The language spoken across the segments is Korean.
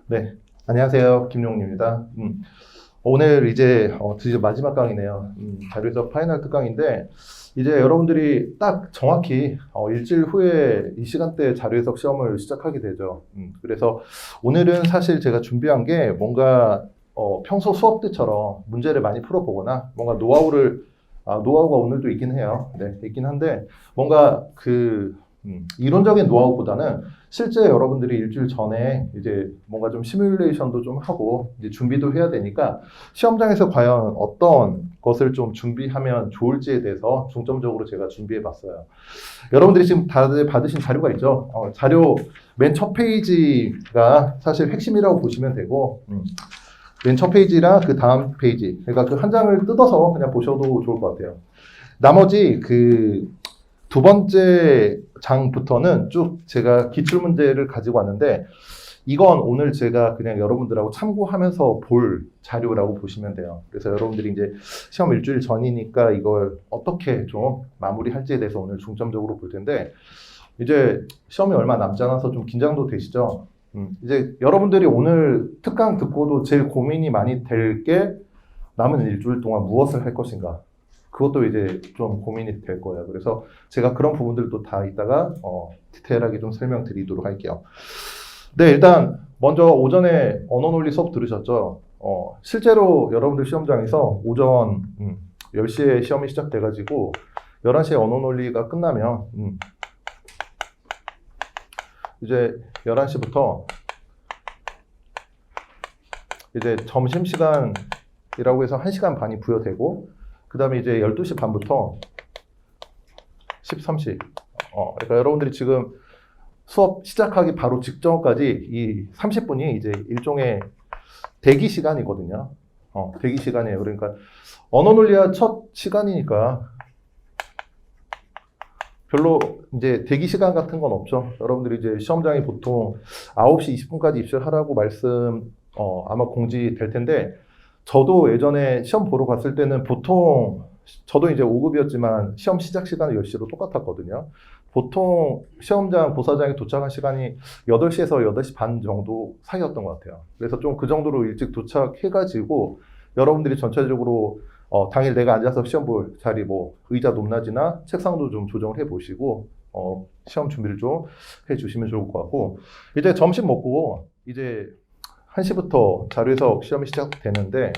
네, 안녕하세요. 김용입니다. 오늘 이제 드디어 마지막 강이네요. 자료해석 파이널 특강인데 이제 여러분들이 딱 정확히 일주일 후에 이 시간대에 자료해석 시험을 시작하게 되죠. 그래서 오늘은 사실 제가 준비한 게 뭔가 평소 수업 때처럼 문제를 많이 풀어보거나 뭔가 노하우가 오늘도 있긴 해요. 네, 있긴 한데 뭔가 이론적인 노하우보다는 실제 여러분들이 일주일 전에 이제 뭔가 좀 시뮬레이션도 좀 하고 이제 준비도 해야 되니까 시험장에서 과연 어떤 것을 좀 준비하면 좋을지에 대해서 중점적으로 제가 준비해 봤어요. 여러분들이 지금 다들 받으신 자료가 있죠? 자료 맨 첫 페이지가 사실 핵심이라고 보시면 되고, 맨 첫 페이지랑 그 다음 페이지, 그러니까 그 한 장을 뜯어서 그냥 보셔도 좋을 것 같아요. 나머지 두 번째 장부터는 쭉 제가 기출문제를 가지고 왔는데 이건 오늘 제가 그냥 여러분들하고 참고하면서 볼 자료라고 보시면 돼요. 그래서 여러분들이 이제 시험 일주일 전이니까 이걸 어떻게 좀 마무리할지에 대해서 오늘 중점적으로 볼 텐데 이제 시험이 얼마 남지 않아서 좀 긴장도 되시죠? 이제 여러분들이 오늘 특강 듣고도 제일 고민이 많이 될 게 남은 일주일 동안 무엇을 할 것인가. 그것도 이제 좀 고민이 될 거예요. 그래서 제가 그런 부분들도 다 이따가 디테일하게 좀 설명드리도록 할게요. 네, 일단 먼저 오전에 언어논리 수업 들으셨죠? 실제로 여러분들 시험장에서 오전 10시에 시험이 시작돼가지고 11시에 언어논리가 끝나면 이제 11시부터 이제 점심시간이라고 해서 1시간 반이 부여되고 그 다음에 이제 12시 반부터 13시. 그러니까 여러분들이 지금 수업 시작하기 바로 직전까지 이 30분이 이제 일종의 대기 시간이거든요. 대기 시간이에요. 그러니까 언어논리가 첫 시간이니까 별로 이제 대기 시간 같은 건 없죠. 여러분들이 이제 시험장에 보통 9시 20분까지 입시를 하라고 아마 공지될 텐데 저도 예전에 시험 보러 갔을 때는 보통 저도 이제 5급이었지만 시험 시작 시간은 10시로 똑같았거든요. 보통 시험장 보사장에 도착한 시간이 8시에서 8시 반 정도 사이였던 것 같아요. 그래서 좀 그 정도로 일찍 도착해가지고 여러분들이 전체적으로 당일 내가 앉아서 시험 볼 자리 의자 높낮이나 책상도 좀 조정을 해보시고 시험 준비를 좀 해주시면 좋을 것 같고 이제 점심 먹고 이제 1시부터 자료해석 시험이 시작되는데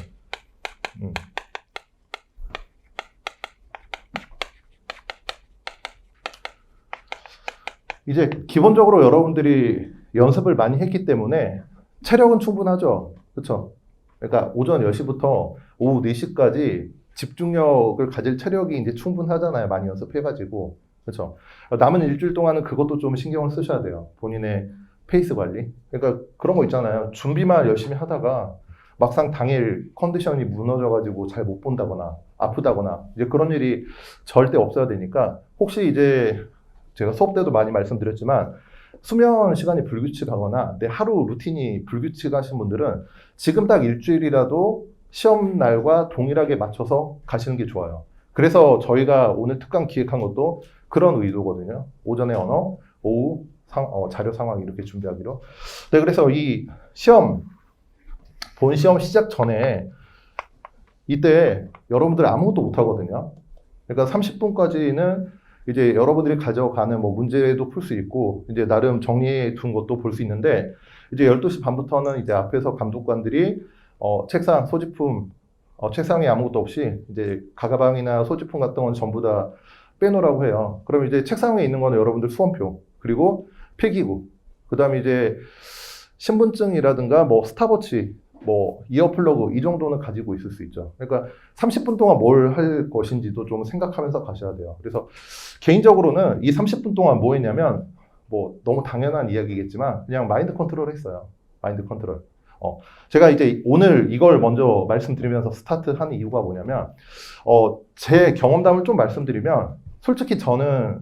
이제 기본적으로 여러분들이 연습을 많이 했기 때문에 체력은 충분하죠. 그렇죠? 그러니까 오전 10시부터 오후 4시까지 집중력을 가질 체력이 이제 충분하잖아요. 많이 연습해가지고. 그렇죠? 남은 일주일 동안은 그것도 좀 신경을 쓰셔야 돼요. 본인의 페이스 관리. 그러니까 그런 거 있잖아요. 준비만 열심히 하다가 막상 당일 컨디션이 무너져가지고 잘 못 본다거나 아프다거나 이제 그런 일이 절대 없어야 되니까 혹시 이제 제가 수업 때도 많이 말씀드렸지만 수면 시간이 불규칙하거나 내 하루 루틴이 불규칙하신 분들은 지금 딱 일주일이라도 시험 날과 동일하게 맞춰서 가시는 게 좋아요. 그래서 저희가 오늘 특강 기획한 것도 그런 의도거든요. 오전에 언어, 오후 자료 상황 이렇게 준비하기로. 네, 그래서 이 본 시험 시작 전에 이때 여러분들 아무것도 못 하거든요. 그러니까 30분까지는 이제 여러분들이 가져가는 문제도 풀 수 있고 이제 나름 정리해 둔 것도 볼 수 있는데 이제 12시 반부터는 이제 앞에서 감독관들이 책상, 소지품, 책상에 아무것도 없이 이제 가가방이나 소지품 같은 건 전부 다 빼놓으라고 해요. 그럼 이제 책상 위에 있는 거는 여러분들 수험표, 그리고 필기구, 그 다음에 이제 신분증이라든가 스탑워치, 이어플러그 이 정도는 가지고 있을 수 있죠. 그러니까 30분 동안 뭘 할 것인지도 좀 생각하면서 가셔야 돼요. 그래서 개인적으로는 이 30분 동안 뭐 했냐면 너무 당연한 이야기겠지만 그냥 마인드 컨트롤 했어요. 마인드 컨트롤. 제가 이제 오늘 이걸 먼저 말씀드리면서 스타트한 이유가 뭐냐면 제 경험담을 좀 말씀드리면 솔직히 저는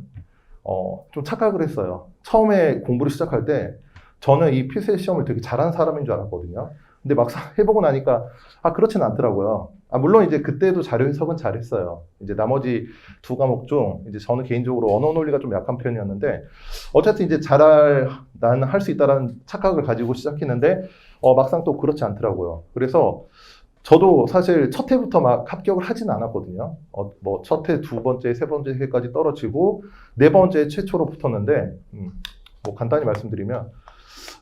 좀 착각을 했어요. 처음에 공부를 시작할 때 저는 이 필세 시험을 되게 잘하는 사람인 줄 알았거든요. 근데 막상 해보고 나니까 그렇진 않더라고요. 물론 이제 그때도 자료 해석은 잘했어요. 이제 나머지 두 과목 중 이제 저는 개인적으로 언어 논리가 좀 약한 편이었는데 어쨌든 이제 나는 할 수 있다라는 착각을 가지고 시작했는데 막상 또 그렇지 않더라고요. 그래서 저도 사실 첫 해부터 막 합격을 하진 않았거든요. 뭐 첫 해, 두 번째, 세 번째 해까지 떨어지고 네 번째 최초로 붙었는데 뭐 간단히 말씀드리면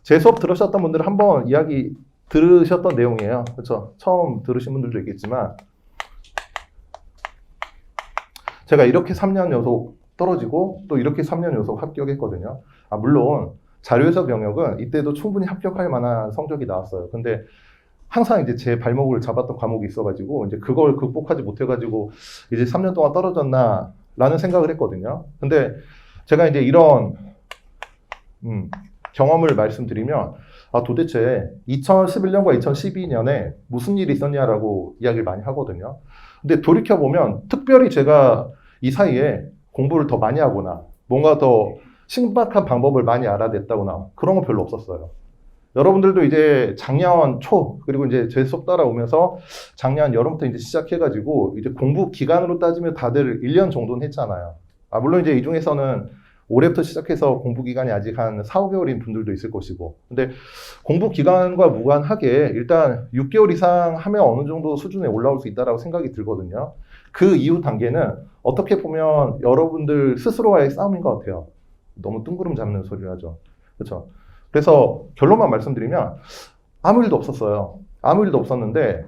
제 수업 들으셨던 분들은 한번 이야기 들으셨던 내용이에요. 그렇죠? 처음 들으신 분들도 있겠지만 제가 이렇게 3년 연속 떨어지고 또 이렇게 3년 연속 합격했거든요. 물론 자료 해석 영역은 이때도 충분히 합격할 만한 성적이 나왔어요. 근데 항상 이제 제 발목을 잡았던 과목이 있어가지고 이제 그걸 극복하지 못해가지고 이제 3년 동안 떨어졌나라는 생각을 했거든요. 근데 제가 이제 이런 경험을 말씀드리면 도대체 2011년과 2012년에 무슨 일이 있었냐라고 이야기를 많이 하거든요. 근데 돌이켜보면 특별히 제가 이 사이에 공부를 더 많이 하거나 뭔가 더 신박한 방법을 많이 알아냈다거나 그런 건 별로 없었어요. 여러분들도 이제 작년 초 그리고 이제 제 수업 따라오면서 작년 여름부터 이제 시작해가지고 이제 공부 기간으로 따지면 다들 1년 정도는 했잖아요. 물론 이제 이 중에서는 올해부터 시작해서 공부 기간이 아직 한 4, 5개월인 분들도 있을 것이고. 근데 공부 기간과 무관하게 일단 6개월 이상 하면 어느 정도 수준에 올라올 수 있다라고 생각이 들거든요. 그 이후 단계는 어떻게 보면 여러분들 스스로와의 싸움인 것 같아요. 너무 뜬구름 잡는 소리를 하죠. 그렇죠? 그래서 결론만 말씀드리면 아무 일도 없었어요. 아무 일도 없었는데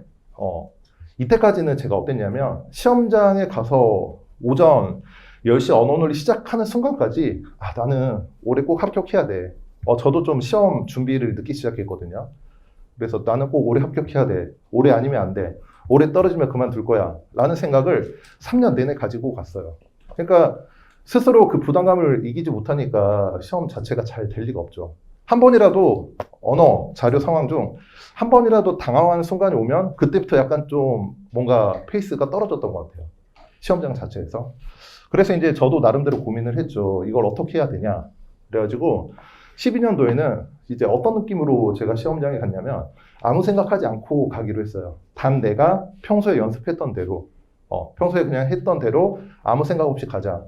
이때까지는 제가 어땠냐면 시험장에 가서 오전 10시 언어 논리 시작하는 순간까지 나는 올해 꼭 합격해야 돼. 저도 좀 시험 준비를 늦기 시작했거든요. 그래서 나는 꼭 올해 합격해야 돼. 올해 아니면 안 돼. 올해 떨어지면 그만둘 거야. 라는 생각을 3년 내내 가지고 갔어요. 그러니까 스스로 그 부담감을 이기지 못하니까 시험 자체가 잘 될 리가 없죠. 한 번이라도 언어, 자료 상황 중 한 번이라도 당황하는 순간이 오면 그때부터 약간 좀 뭔가 페이스가 떨어졌던 것 같아요. 시험장 자체에서. 그래서 이제 저도 나름대로 고민을 했죠. 이걸 어떻게 해야 되냐. 그래가지고 12년도에는 이제 어떤 느낌으로 제가 시험장에 갔냐면 아무 생각하지 않고 가기로 했어요. 단 내가 평소에 연습했던 대로, 평소에 그냥 했던 대로 아무 생각 없이 가자.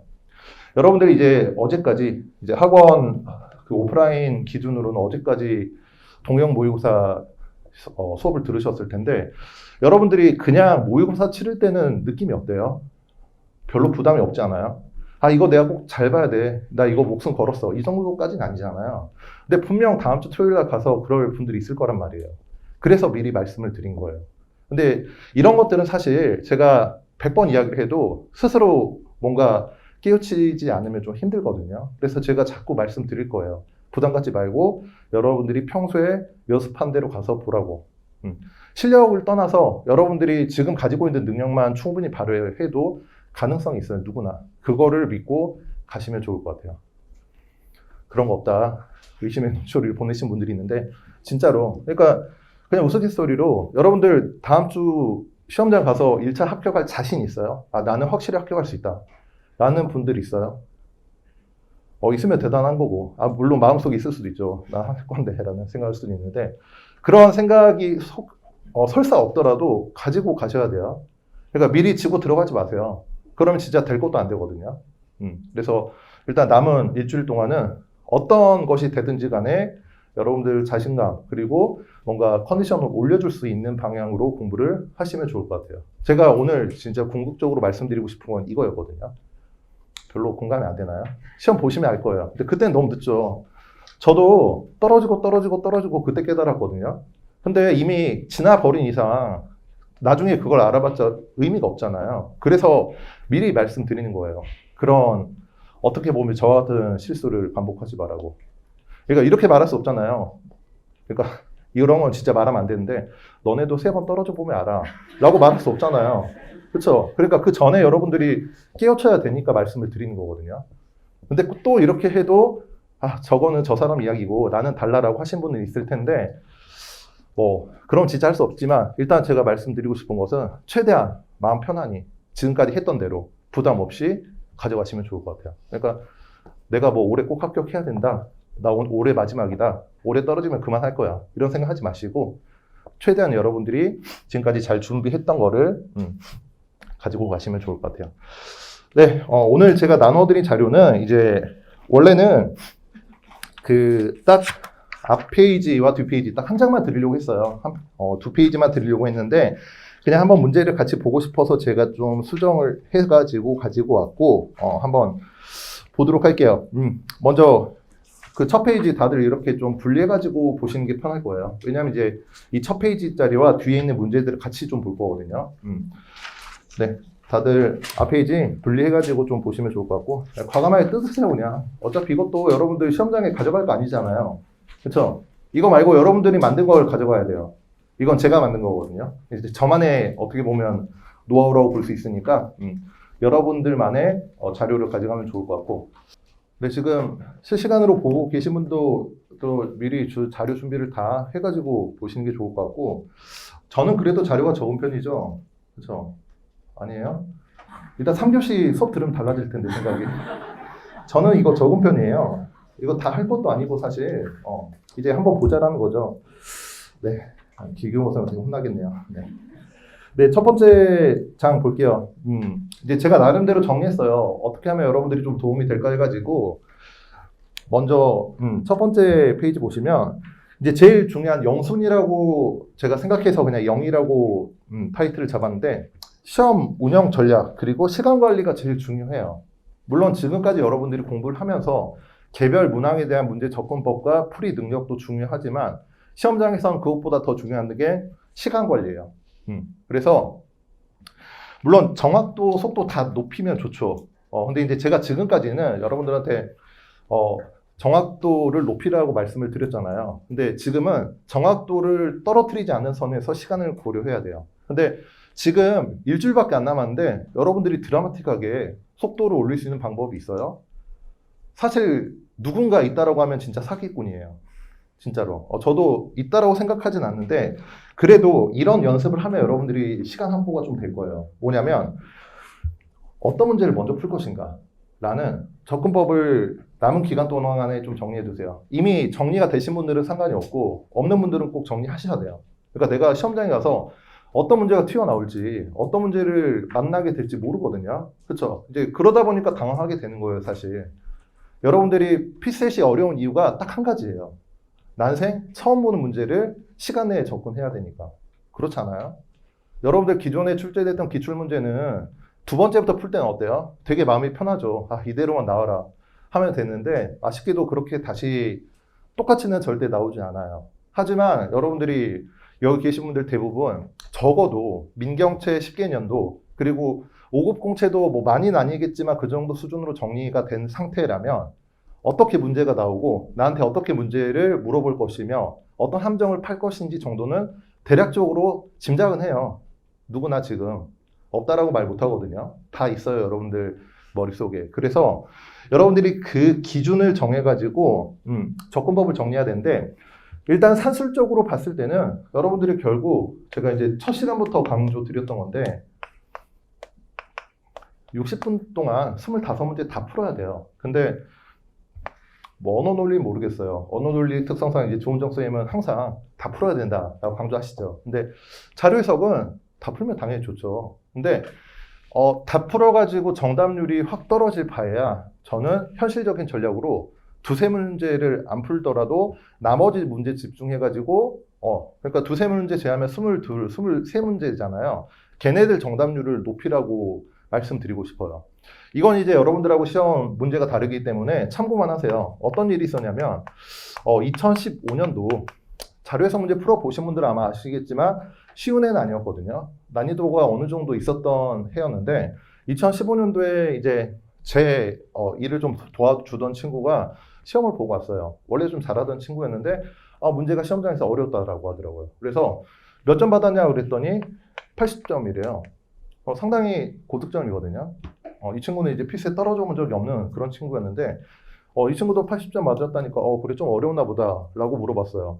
여러분들이 이제 어제까지 이제 학원 그 오프라인 기준으로는 어제까지 동영 모의고사 수업을 들으셨을 텐데 여러분들이 그냥 모의고사 치를 때는 느낌이 어때요? 별로 부담이 없지 않아요? 이거 내가 꼭 잘 봐야 돼. 나 이거 목숨 걸었어. 이 정도까지는 아니잖아요. 근데 분명 다음 주 토요일 날 가서 그럴 분들이 있을 거란 말이에요. 그래서 미리 말씀을 드린 거예요. 근데 이런 것들은 사실 제가 100번 이야기를 해도 스스로 뭔가 깨우치지 않으면 좀 힘들거든요. 그래서 제가 자꾸 말씀드릴 거예요. 부담 갖지 말고 여러분들이 평소에 연습한 대로 가서 보라고. 실력을 떠나서 여러분들이 지금 가지고 있는 능력만 충분히 발휘해도 가능성이 있어요. 누구나. 그거를 믿고 가시면 좋을 것 같아요. 그런 거 없다. 의심의 눈초리를 보내신 분들이 있는데 진짜로. 그러니까 그냥 우스갯소리로 여러분들 다음 주 시험장 가서 1차 합격할 자신 있어요? 나는 확실히 합격할 수 있다. 라는 분들이 있어요. 있으면 대단한 거고. 물론 마음속에 있을 수도 있죠. 나 할 건데 라는 생각할 수도 있는데 그런 생각이 설사 없더라도 가지고 가셔야 돼요. 그러니까 미리 지고 들어가지 마세요. 그러면 진짜 될 것도 안 되거든요. 그래서 일단 남은 일주일 동안은 어떤 것이 되든지 간에 여러분들 자신감 그리고 뭔가 컨디션을 올려줄 수 있는 방향으로 공부를 하시면 좋을 것 같아요. 제가 오늘 진짜 궁극적으로 말씀드리고 싶은 건 이거였거든요. 별로 공감이 안 되나요? 시험 보시면 알 거예요. 근데 그때는 너무 늦죠. 저도 떨어지고 그때 깨달았거든요. 근데 이미 지나버린 이상 나중에 그걸 알아봤자 의미가 없잖아요. 그래서 미리 말씀드리는 거예요. 그런 어떻게 보면 저와 같은 실수를 반복하지 말라고. 그러니까 이렇게 말할 수 없잖아요. 그러니까 이런 건 진짜 말하면 안 되는데 너네도 3번 떨어져 보면 알아. 라고 말할 수 없잖아요. 그렇죠? 그러니까 그 전에 여러분들이 깨우쳐야 되니까 말씀을 드리는 거거든요. 근데 또 이렇게 해도 저거는 저 사람 이야기고 나는 달라라고 하신 분은 있을 텐데 그럼 진짜 할 수 없지만 일단 제가 말씀드리고 싶은 것은 최대한 마음 편안히 지금까지 했던 대로 부담 없이 가져가시면 좋을 것 같아요. 그러니까 내가 올해 꼭 합격해야 된다. 나 올해 마지막이다. 올해 떨어지면 그만할 거야. 이런 생각 하지 마시고 최대한 여러분들이 지금까지 잘 준비했던 거를 가지고 가시면 좋을 것 같아요. 네, 오늘 제가 나눠드린 자료는 이제 원래는 그 딱 앞 페이지와 뒷 페이지 딱 한 장만 드리려고 했어요. 두 페이지만 드리려고 했는데 그냥 한번 문제를 같이 보고 싶어서 제가 좀 수정을 해가지고 가지고 왔고 한번 보도록 할게요. 먼저 그 첫 페이지 다들 이렇게 좀 분리해가지고 보시는 게 편할 거예요. 왜냐하면 이제 이 첫 페이지짜리와 뒤에 있는 문제들을 같이 좀 볼 거거든요. 네, 다들 앞 페이지 분리해가지고 좀 보시면 좋을 것 같고 과감하게 뜯으세요 그냥. 어차피 이것도 여러분들 시험장에 가져갈 거 아니잖아요. 그렇죠? 이거 말고 여러분들이 만든 걸 가져가야 돼요. 이건 제가 만든 거거든요. 이제 저만의 어떻게 보면 노하우라고 볼 수 있으니까 여러분들만의 자료를 가져가면 좋을 것 같고 네, 지금 실시간으로 보고 계신 분도 또 미리 자료 준비를 다 해가지고 보시는 게 좋을 것 같고 저는 그래도 자료가 적은 편이죠. 그렇죠? 아니에요? 일단 3교시 수업 들으면 달라질 텐데 생각이. 저는 이거 적은 편이에요. 이거 다 할 것도 아니고 사실 이제 한번 보자라는 거죠. 네, 기교모사한테 혼나겠네요. 네. 네, 첫 번째 장 볼게요. 이제 제가 나름대로 정리했어요. 어떻게 하면 여러분들이 좀 도움이 될까 해가지고 먼저 첫 번째 페이지 보시면 이제 제일 중요한 영순이라고 제가 생각해서 그냥 0이라고 타이틀을 잡았는데 시험 운영 전략 그리고 시간 관리가 제일 중요해요. 물론 지금까지 여러분들이 공부를 하면서 개별 문항에 대한 문제 접근법과 풀이 능력도 중요하지만 시험장에서는 그것보다 더 중요한 게 시간 관리예요. 그래서 물론 정확도, 속도 다 높이면 좋죠. 근데 이제 제가 지금까지는 여러분들한테 정확도를 높이라고 말씀을 드렸잖아요. 근데 지금은 정확도를 떨어뜨리지 않는 선에서 시간을 고려해야 돼요. 근데 지금 일주일밖에 안 남았는데 여러분들이 드라마틱하게 속도를 올릴 수 있는 방법이 있어요. 사실 누군가 있다라고 하면 진짜 사기꾼이에요. 진짜로. 저도 있다라고 생각하진 않는데 그래도 이런 연습을 하면 여러분들이 시간 확보가 좀 될 거예요. 뭐냐면 어떤 문제를 먼저 풀 것인가 라는 접근법을 남은 기간 동안에 좀 정리해 두세요. 이미 정리가 되신 분들은 상관이 없고 없는 분들은 꼭 정리하셔야 돼요. 그러니까 내가 시험장에 가서 어떤 문제가 튀어나올지 어떤 문제를 만나게 될지 모르거든요. 그렇죠? 이제 그러다 보니까 당황하게 되는 거예요, 사실. 여러분들이 피셋이 어려운 이유가 딱 한 가지예요. 난생 처음 보는 문제를 시간 내에 접근해야 되니까. 그렇지 않아요? 여러분들 기존에 출제됐던 기출문제는 두 번째부터 풀 때는 어때요? 되게 마음이 편하죠. 이대로만 나와라 하면 되는데 아쉽게도 그렇게 다시 똑같이는 절대 나오지 않아요. 하지만 여러분들이 여기 계신 분들 대부분 적어도 민경채 10개년도 그리고 5급 공채도 뭐 많이는 아니겠지만 그 정도 수준으로 정리가 된 상태라면 어떻게 문제가 나오고 나한테 어떻게 문제를 물어볼 것이며 어떤 함정을 팔 것인지 정도는 대략적으로 짐작은 해요. 누구나 지금 없다라고 말 못하거든요. 다 있어요, 여러분들 머릿속에. 그래서 여러분들이 그 기준을 정해가지고 접근법을 정리해야 되는데 일단 산술적으로 봤을 때는 여러분들이 결국 제가 이제 첫 시간부터 강조 드렸던 건데 60분 동안 25문제 다 풀어야 돼요. 근데 뭐 언어 논리 모르겠어요. 언어 논리 특성상 이제 조은정 선생님은 항상 다 풀어야 된다라고 강조하시죠. 근데 자료 해석은 다 풀면 당연히 좋죠. 근데 다 풀어가지고 정답률이 확 떨어질 바에야 저는 현실적인 전략으로 두세 문제를 안 풀더라도 나머지 문제 집중해가지고 그러니까 두세 문제 제하면 22, 23문제잖아요. 걔네들 정답률을 높이라고 말씀드리고 싶어요. 이건 이제 여러분들하고 시험 문제가 다르기 때문에 참고만 하세요. 어떤 일이 있었냐면 2015년도 자료해석 문제 풀어보신 분들은 아마 아시겠지만 쉬운 해는 아니었거든요. 난이도가 어느 정도 있었던 해였는데 2015년도에 이제 제 일을 좀 도와주던 친구가 시험을 보고 왔어요. 원래 좀 잘하던 친구였는데 문제가 시험장에서 어려웠다라고 하더라고요. 그래서 몇 점 받았냐 그랬더니 80점이래요. 상당히 고득점이거든요. 이 친구는 이제 피스에 떨어져 본 적이 없는 그런 친구였는데 이 친구도 80점 맞았다니까 그래 좀 어려웠나 보다 라고 물어봤어요.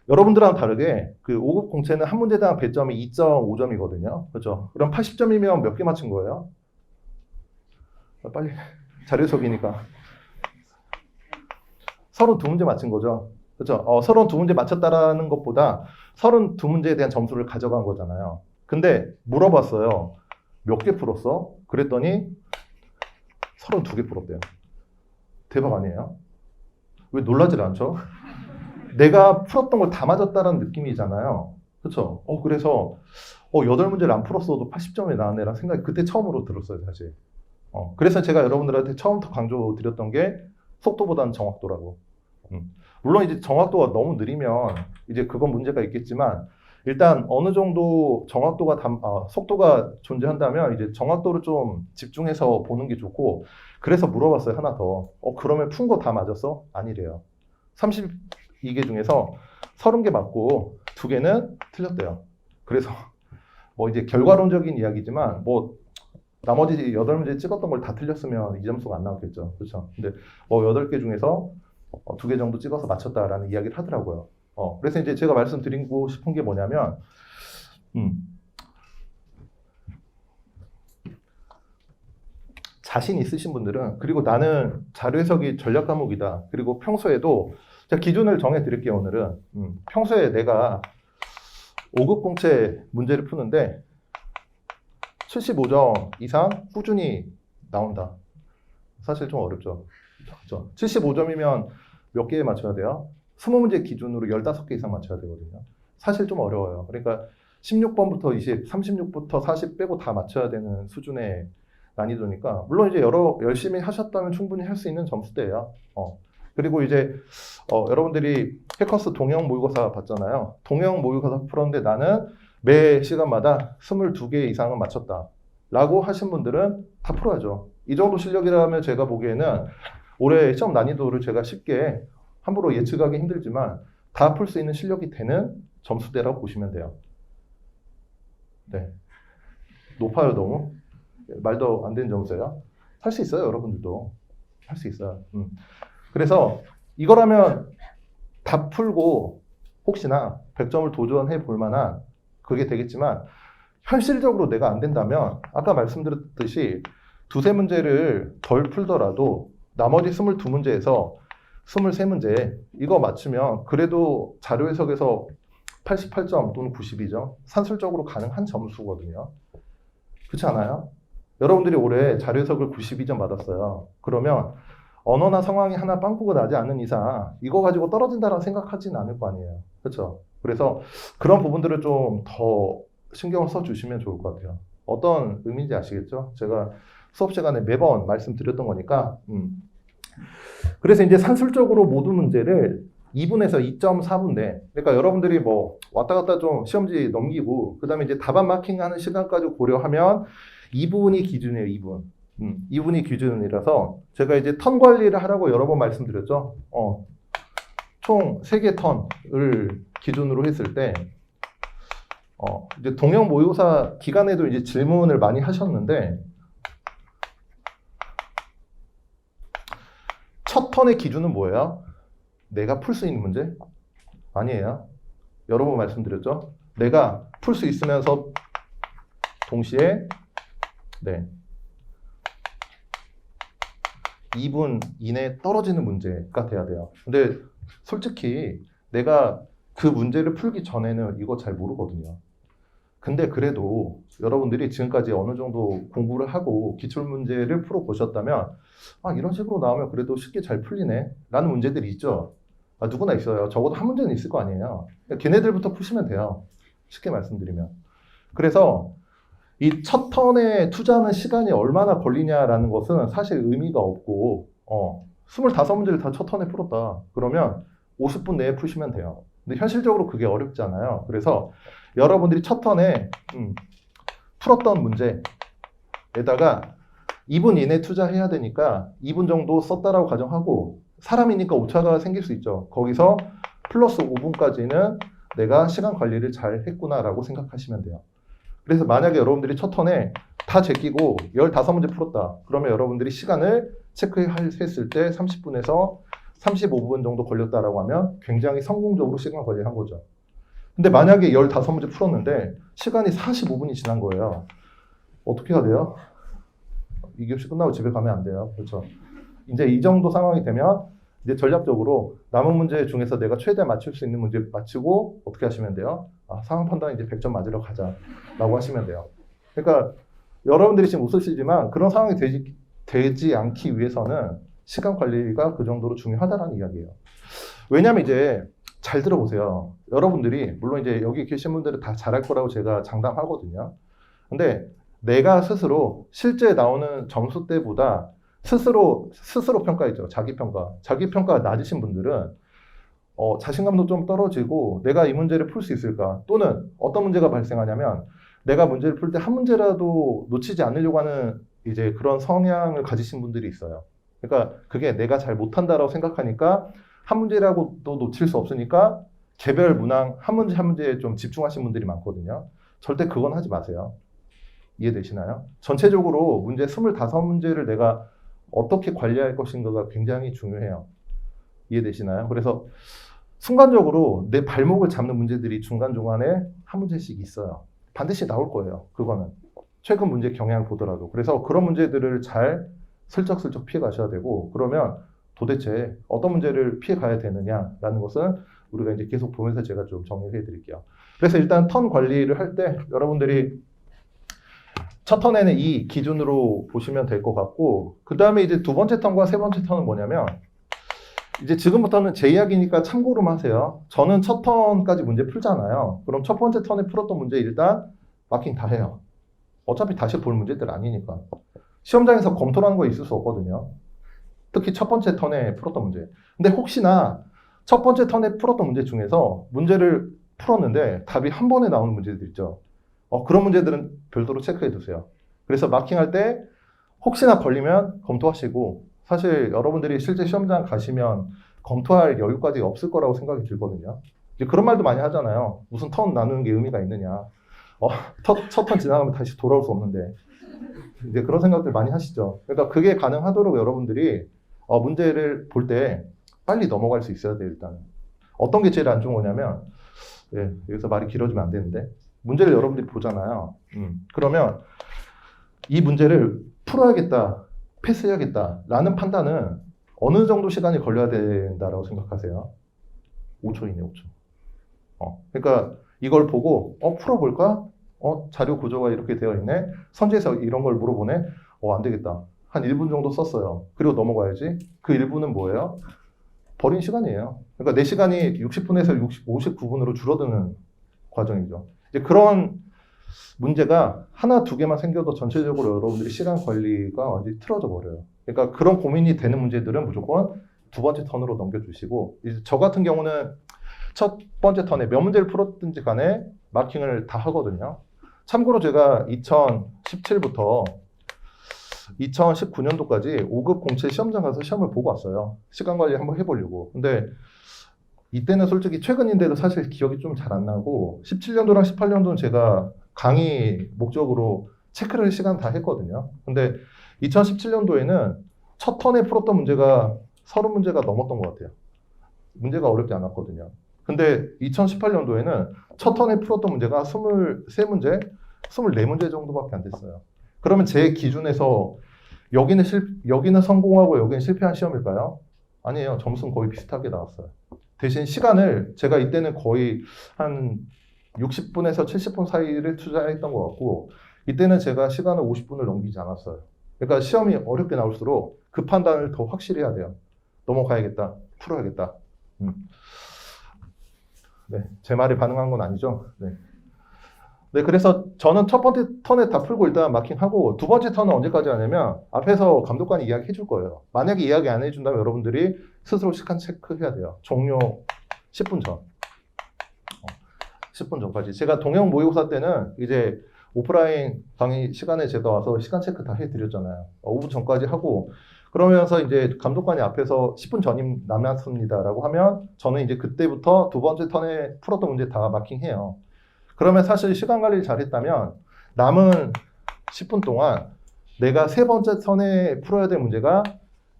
여러분들랑 다르게 그 5급 공채는 한 문제당 배점이 2.5점이거든요. 그렇죠? 그럼 80점이면 몇 개 맞춘 거예요? 빨리 자료 해석이니까 32문제 맞춘 거죠. 그렇죠? 32문제 맞췄다라는 것보다 32문제에 대한 점수를 가져간 거잖아요. 근데 물어봤어요. 몇 개 풀었어? 그랬더니 32개 풀었대요. 대박 아니에요? 왜 놀라질 않죠? 내가 풀었던 걸 다 맞았다는 느낌이잖아요. 그렇죠? 그래서 8문제를 안 풀었어도 80점이 나왔네라는 생각이 그때 처음으로 들었어요, 사실. 그래서 제가 여러분들한테 처음부터 강조드렸던 게 속도보다는 정확도라고. 물론 이제 정확도가 너무 느리면 이제 그건 문제가 있겠지만 일단 어느 정도 정확도가 속도가 존재한다면 이제 정확도를 좀 집중해서 보는 게 좋고 그래서 물어봤어요, 하나 더. 그러면 푼 거 다 맞았어? 아니래요. 32개 중에서 30개 맞고 2개는 틀렸대요. 그래서 뭐 이제 결과론적인 이야기지만 뭐 나머지 8문제 찍었던 걸 다 틀렸으면 이 점수가 안 나왔겠죠. 그렇죠? 근데 8개 중에서 2개 정도 찍어서 맞췄다라는 이야기를 하더라고요. 그래서 이제 제가 말씀드리고 싶은 게 뭐냐면, 자신 있으신 분들은, 그리고 나는 자료 해석이 전략 과목이다. 그리고 평소에도, 제가 기준을 정해 드릴게요, 오늘은. 평소에 내가 5급 공채 문제를 푸는데, 75점 이상 꾸준히 나온다. 사실 좀 어렵죠. 그렇죠? 75점이면 몇 개 맞춰야 돼요? 20문제 기준으로 15개 이상 맞춰야 되거든요. 사실 좀 어려워요. 그러니까 16번부터 20, 36부터 40 빼고 다 맞춰야 되는 수준의 난이도니까 물론 이제 열심히 하셨다면 충분히 할 수 있는 점수대예요. 그리고 이제 여러분들이 해커스 동형 모의고사 봤잖아요. 동형 모의고사 풀었는데 나는 매 시간마다 22개 이상은 맞췄다 라고 하신 분들은 다 풀어야죠. 이 정도 실력이라면 제가 보기에는 올해 시험 난이도를 제가 쉽게 함부로 예측하기 힘들지만 다 풀 수 있는 실력이 되는 점수대라고 보시면 돼요. 네, 높아요 너무. 말도 안 되는 점수예요. 할 수 있어요, 여러분들도. 할 수 있어요. 그래서 이거라면 다 풀고 혹시나 100점을 도전해 볼 만한 그게 되겠지만 현실적으로 내가 안 된다면 아까 말씀드렸듯이 2-3문제를 덜 풀더라도 나머지 22문제에서 23문제 이거 맞추면 그래도 자료 해석에서 88점 또는 92점 산술적으로 가능한 점수거든요. 그렇지 않아요? 여러분들이 올해 자료 해석을 92점 받았어요. 그러면 언어나 상황이 하나 빵꾸가 나지 않는 이상 이거 가지고 떨어진다라고 생각하진 않을 거 아니에요. 그렇죠? 그래서 그런 부분들을 좀 더 신경을 써주시면 좋을 것 같아요. 어떤 의미인지 아시겠죠? 제가 수업 시간에 매번 말씀드렸던 거니까. 그래서 이제 산술적으로 모든 문제를 2분에서 2.4분대. 그러니까 여러분들이 뭐 왔다 갔다 좀 시험지 넘기고 그다음에 이제 답안 마킹하는 시간까지 고려하면 2분이 기준이에요. 2분. 2분이 기준이라서 제가 이제 턴 관리를 하라고 여러 번 말씀드렸죠. 총 3개 턴을 기준으로 했을 때 이제 동형 모의고사 기간에도 이제 질문을 많이 하셨는데 첫 턴의 기준은 뭐예요? 내가 풀 수 있는 문제? 아니에요. 여러 번 말씀드렸죠. 내가 풀 수 있으면서 동시에 2분 이내에 떨어지는 문제가 돼야 돼요. 근데 솔직히 내가 그 문제를 풀기 전에는 이거 잘 모르거든요. 근데 그래도 여러분들이 지금까지 어느 정도 공부를 하고 기출문제를 풀어보셨다면 이런 식으로 나오면 그래도 쉽게 잘 풀리네 라는 문제들이 있죠. 누구나 있어요. 적어도 한 문제는 있을 거 아니에요. 걔네들부터 푸시면 돼요. 쉽게 말씀드리면. 그래서 이 첫 턴에 투자하는 시간이 얼마나 걸리냐라는 것은 사실 의미가 없고 25문제를 다 첫 턴에 풀었다. 그러면 50분 내에 푸시면 돼요. 근데 현실적으로 그게 어렵잖아요. 그래서 여러분들이 첫 턴에 풀었던 문제에다가 2분 이내 투자해야 되니까 2분 정도 썼다라고 가정하고 사람이니까 오차가 생길 수 있죠. 거기서 플러스 5분까지는 내가 시간 관리를 잘 했구나라고 생각하시면 돼요. 그래서 만약에 여러분들이 첫 턴에 다 제끼고 15문제 풀었다. 그러면 여러분들이 시간을 체크했을 때 30분에서 35분 정도 걸렸다라고 하면 굉장히 성공적으로 시간 관리를 한 거죠. 근데 만약에 15문제 풀었는데 시간이 45분이 지난 거예요. 어떻게 해야 돼요? 이 교시 끝나고 집에 가면 안 돼요. 그렇죠? 이제 이 정도 상황이 되면 이제 전략적으로 남은 문제 중에서 내가 최대한 맞출 수 있는 문제 맞추고 어떻게 하시면 돼요? 상황 판단 이제 100점 맞으러 가자라고 하시면 돼요. 그러니까 여러분들이 지금 웃으시지만 그런 상황이 되지 않기 위해서는 시간 관리가 그 정도로 중요하다라는 이야기예요. 왜냐면 이제 잘 들어보세요. 여러분들이 물론 이제 여기 계신 분들은 다 잘할 거라고 제가 장담하거든요. 근데 내가 스스로 실제 나오는 점수 때보다 스스로 평가했죠. 자기 평가가 낮으신 분들은 자신감도 좀 떨어지고 내가 이 문제를 풀 수 있을까? 또는 어떤 문제가 발생하냐면 내가 문제를 풀 때 한 문제라도 놓치지 않으려고 하는 이제 그런 성향을 가지신 분들이 있어요. 그러니까 그게 내가 잘 못한다라고 생각하니까 한 문제라고도 놓칠 수 없으니까 개별 문항 한 문제 한 문제에 좀 집중하신 분들이 많거든요. 절대 그건 하지 마세요. 이해되시나요? 전체적으로 문제 25문제를 내가 어떻게 관리할 것인가가 굉장히 중요해요. 이해되시나요? 그래서 순간적으로 내 발목을 잡는 문제들이 중간중간에 한 문제씩 있어요. 반드시 나올 거예요. 그거는. 최근 문제 경향을 보더라도. 그래서 그런 문제들을 잘 슬쩍슬쩍 피해 가셔야 되고, 그러면 도대체 어떤 문제를 피해 가야 되느냐라는 것은 우리가 이제 계속 보면서 제가 좀 정리해 드릴게요. 그래서 일단 턴 관리를 할 때 여러분들이 첫 턴에는 이 기준으로 보시면 될 것 같고, 그 다음에 이제 두 번째 턴과 세 번째 턴은 뭐냐면, 이제 지금부터는 제 이야기니까 참고로만 하세요. 저는 첫 턴까지 문제 풀잖아요. 그럼 첫 번째 턴에 풀었던 문제 일단 마킹 다 해요. 어차피 다시 볼 문제들 아니니까. 시험장에서 검토라는 거 있을 수 없거든요. 특히 첫 번째 턴에 풀었던 문제. 근데 혹시나 첫 번째 턴에 풀었던 문제 중에서 문제를 풀었는데 답이 한 번에 나오는 문제들 있죠. 그런 문제들은 별도로 체크해 두세요. 그래서 마킹할 때 혹시나 걸리면 검토하시고, 사실 여러분들이 실제 시험장 가시면 검토할 여유까지 없을 거라고 생각이 들거든요. 이제 그런 말도 많이 하잖아요. 무슨 턴 나누는 게 의미가 있느냐. 첫 턴 지나가면 다시 돌아올 수 없는데. 이제 그런 생각들 많이 하시죠. 그러니까 그게 가능하도록 여러분들이 문제를 볼 때 빨리 넘어갈 수 있어야 돼요, 일단. 어떤 게 제일 안 좋은 거냐면, 예, 여기서 말이 길어지면 안 되는데, 문제를 여러분들이 보잖아요. 그러면 이 문제를 풀어야겠다, 패스해야겠다라는 판단은 어느 정도 시간이 걸려야 된다라고 생각하세요? 5초이네, 5초. 그러니까 이걸 보고 풀어볼까? 자료 구조가 이렇게 되어 있네. 선지에서 이런 걸 물어보네. 안 되겠다. 한 1분 정도 썼어요. 그리고 넘어가야지. 그 1분은 뭐예요? 버린 시간이에요. 그러니까 내 시간이 60분에서 59분으로 줄어드는 과정이죠. 이제 그런 문제가 하나, 두 개만 생겨도 전체적으로 여러분들이 시간 관리가 완전히 틀어져 버려요. 그러니까 그런 고민이 되는 문제들은 무조건 두 번째 턴으로 넘겨주시고, 이제 저 같은 경우는 첫 번째 턴에 몇 문제를 풀었든지 간에 마킹을 다 하거든요. 참고로 제가 2017부터 2019년도까지 5급 공채 시험장 가서 시험을 보고 왔어요. 시간 관리 한번 해보려고. 근데 이때는 솔직히 최근인데도 사실 기억이 좀 잘 안 나고, 17년도랑 18년도는 제가 강의 목적으로 체크를 시간 다 했거든요. 근데 2017년도에는 첫 턴에 풀었던 문제가 30문제가 넘었던 것 같아요. 문제가 어렵지 않았거든요. 근데 2018년도에는 첫 턴에 풀었던 문제가 23문제, 24문제 정도밖에 안 됐어요. 그러면 제 기준에서 여기는 성공하고 여기는 실패한 시험일까요? 아니에요. 점수는 거의 비슷하게 나왔어요. 대신 시간을 제가 이때는 거의 한 60분에서 70분 사이를 투자했던 것 같고, 이때는 제가 시간을 50분을 넘기지 않았어요. 그러니까 시험이 어렵게 나올수록 그 판단을 더 확실히 해야 돼요. 넘어가야겠다, 풀어야겠다. 네, 제 말에 반응한 건 아니죠? 네. 네, 그래서 저는 첫 번째 턴에 다 풀고 일단 마킹하고, 두 번째 턴은 언제까지 하냐면 앞에서 감독관이 이야기 해줄 거예요. 만약에 이야기 안 해준다면 여러분들이 스스로 시간 체크해야 돼요. 종료 10분 전. 10분 전까지. 제가 동영 모의고사 때는 이제 오프라인 강의 시간에 제가 와서 시간 체크 다 해드렸잖아요. 5분 전까지 하고, 그러면서 이제 감독관이 앞에서 10분 전임 남았습니다라고 하면 저는 이제 그때부터 두 번째 턴에 풀었던 문제 다 마킹해요. 그러면 사실 시간 관리를 잘했다면 남은 10분 동안 내가 세 번째 턴에 풀어야 될 문제가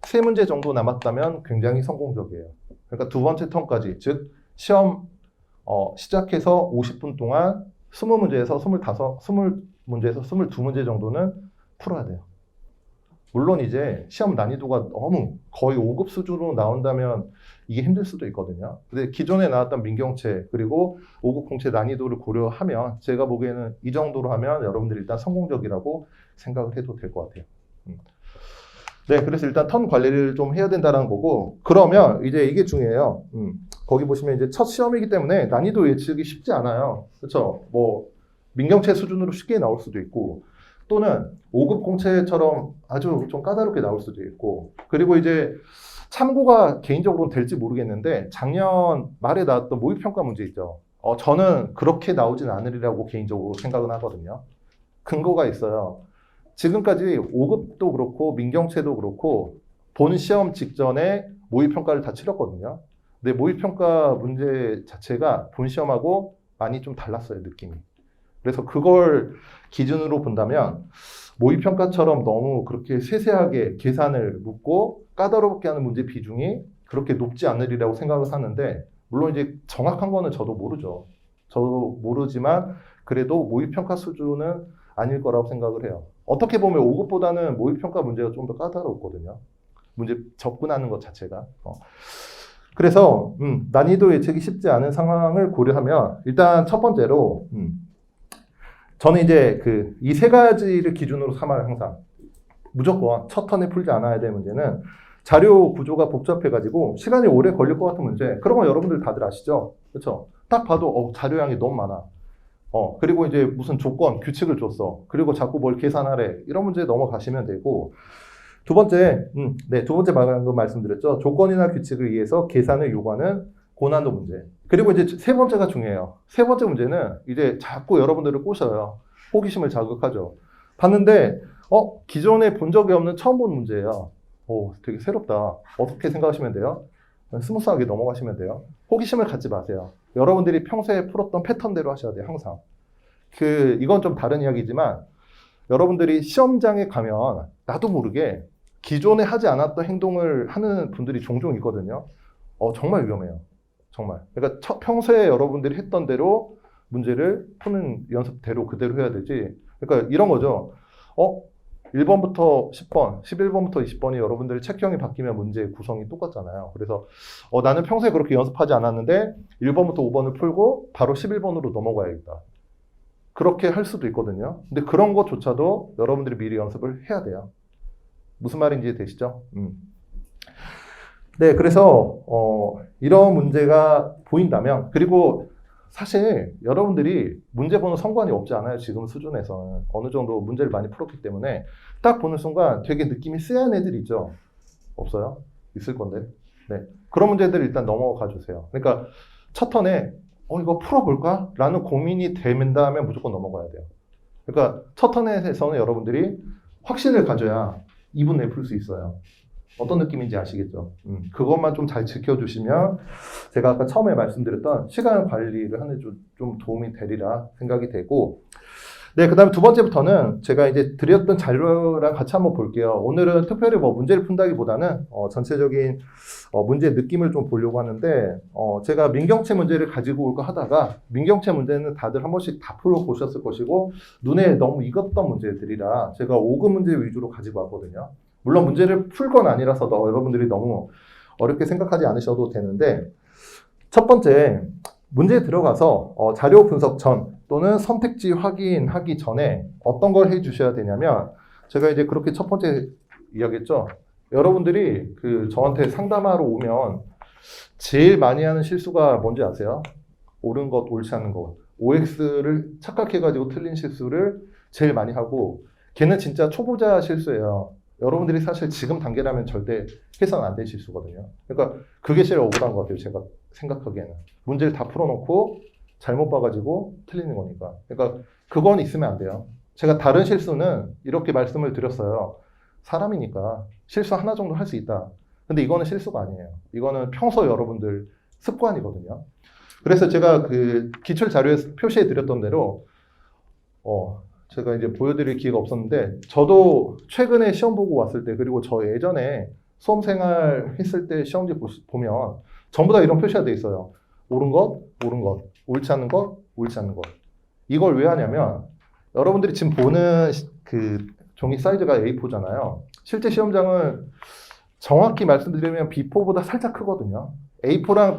3문제 정도 남았다면 굉장히 성공적이에요. 그러니까 두 번째 턴까지, 즉 시험 시작해서 50분 동안 20문제에서 25문제에서 22문제 정도는 풀어야 돼요. 물론 이제 시험 난이도가 너무 거의 5급 수준으로 나온다면 이게 힘들 수도 있거든요. 근데 기존에 나왔던 민경채 그리고 5급 공채 난이도를 고려하면 제가 보기에는 이 정도로 하면 여러분들이 일단 성공적이라고 생각을 해도 될 것 같아요. 네, 그래서 일단 턴 관리를 좀 해야 된다는 거고, 그러면 이제 이게 중요해요. 거기 보시면 이제 첫 시험이기 때문에 난이도 예측이 쉽지 않아요. 그렇죠? 뭐 민경채 수준으로 쉽게 나올 수도 있고, 또는 5급 공채처럼 아주 좀 까다롭게 나올 수도 있고, 그리고 이제 참고가 개인적으로는 될지 모르겠는데 작년 말에 나왔던 모의평가 문제 있죠. 저는 그렇게 나오진 않으리라고 개인적으로 생각은 하거든요. 근거가 있어요. 지금까지 5급도 그렇고 민경채도 그렇고 본 시험 직전에 모의평가를 다 치렀거든요. 근데 모의평가 문제 자체가 본 시험하고 많이 좀 달랐어요, 느낌이. 그래서 그걸 기준으로 본다면 모의평가처럼 너무 그렇게 세세하게 계산을 묻고 까다롭게 하는 문제 비중이 그렇게 높지 않으리라고 생각을 하는데, 물론 이제 정확한 거는 저도 모르죠. 저도 모르지만 그래도 모의평가 수준은 아닐 거라고 생각을 해요. 어떻게 보면 5급보다는 모의평가 문제가 좀 더 까다롭거든요. 문제 접근하는 것 자체가. 그래서 난이도 예측이 쉽지 않은 상황을 고려하면 일단 첫 번째로 저는 이제 이 세 가지를 기준으로 삼아요, 항상. 무조건 첫 턴에 풀지 않아야 될 문제는 자료 구조가 복잡해가지고 시간이 오래 걸릴 것 같은 문제. 그런 거 여러분들 다들 아시죠? 그렇죠? 딱 봐도 자료량이 너무 많아. 그리고 이제 무슨 조건, 규칙을 줬어. 그리고 자꾸 뭘 계산하래. 이런 문제 넘어가시면 되고. 두 번째, 두 번째 방금 말씀드렸죠. 조건이나 규칙을 위해서 계산을 요구하는 고난도 문제. 그리고 이제 세 번째가 중요해요. 세 번째 문제는 이제 자꾸 여러분들을 꼬셔요. 호기심을 자극하죠. 봤는데, 기존에 본 적이 없는 처음 본 문제예요. 되게 새롭다. 어떻게 생각하시면 돼요? 스무스하게 넘어가시면 돼요. 호기심을 갖지 마세요. 여러분들이 평소에 풀었던 패턴대로 하셔야 돼요, 항상. 이건 좀 다른 이야기지만, 여러분들이 시험장에 가면 나도 모르게 기존에 하지 않았던 행동을 하는 분들이 종종 있거든요. 정말 위험해요. 정말. 그러니까 평소에 여러분들이 했던 대로 문제를 푸는 연습대로 그대로 해야 되지. 그러니까 이런 거죠. 1번부터 10번, 11번부터 20번이 여러분들의 체크형이 바뀌면 문제 구성이 똑같잖아요. 그래서 나는 평소에 그렇게 연습하지 않았는데 1번부터 5번을 풀고 바로 11번으로 넘어가야겠다. 그렇게 할 수도 있거든요. 근데 그런 것조차도 여러분들이 미리 연습을 해야 돼요. 무슨 말인지 되시죠? 네, 그래서 이런 문제가 보인다면, 그리고 사실 여러분들이 문제 보는 성관이 없지 않아요. 지금 수준에서는 어느 정도 문제를 많이 풀었기 때문에 딱 보는 순간 되게 느낌이 쎄한 애들 있죠? 없어요? 있을 건데. 네, 그런 문제들 일단 넘어가 주세요. 그러니까 첫 턴에 이거 풀어볼까? 라는 고민이 된다면 무조건 넘어가야 돼요. 그러니까 첫 턴에서는 여러분들이 확신을 가져야 2분 내에 풀 수 있어요. 어떤 느낌인지 아시겠죠? 그것만 좀 잘 지켜주시면 제가 아까 처음에 말씀드렸던 시간 관리를 하는 데 좀 도움이 되리라 생각이 되고, 네, 그 다음에 두 번째부터는 제가 이제 드렸던 자료랑 같이 한번 볼게요. 오늘은 특별히 문제를 푼다기보다는 전체적인 문제의 느낌을 좀 보려고 하는데, 제가 민경채 문제를 가지고 올까 하다가 민경채 문제는 다들 한 번씩 다 풀어보셨을 것이고 눈에 너무 익었던 문제들이라 제가 5급 문제 위주로 가지고 왔거든요. 물론 문제를 풀 건 아니라서 여러분들이 너무 어렵게 생각하지 않으셔도 되는데, 첫 번째 문제에 들어가서 자료 분석 전 또는 선택지 확인하기 전에 어떤 걸 해주셔야 되냐면, 제가 이제 그렇게 첫 번째 이야기했죠. 여러분들이 저한테 상담하러 오면 제일 많이 하는 실수가 뭔지 아세요? 옳은 것, 옳지 않은 것. OX를 착각해가지고 틀린 실수를 제일 많이 하고, 걔는 진짜 초보자 실수예요. 여러분들이 사실 지금 단계라면 절대 해선 안 될 실수거든요. 그러니까 그게 제일 억울한 것 같아요, 제가 생각하기에는. 문제를 다 풀어놓고 잘못 봐가지고 틀리는 거니까. 그러니까 그건 있으면 안 돼요. 제가 다른 실수는 이렇게 말씀을 드렸어요. 사람이니까 실수 하나 정도 할 수 있다. 근데 이거는 실수가 아니에요. 이거는 평소 여러분들 습관이거든요. 그래서 제가 기출 자료에 표시해 드렸던 대로 제가 이제 보여드릴 기회가 없었는데, 저도 최근에 시험 보고 왔을 때, 그리고 저 예전에 수험생활 했을 때 시험지 보면 전부 다 이런 표시가 돼 있어요. 옳은 것, 옳은 것, 옳지 않은 것, 옳지 않는 것. 이걸 왜 하냐면, 여러분들이 지금 보는 종이 사이즈가 A4잖아요. 실제 시험장은 정확히 말씀드리면 B4보다 살짝 크거든요. A4랑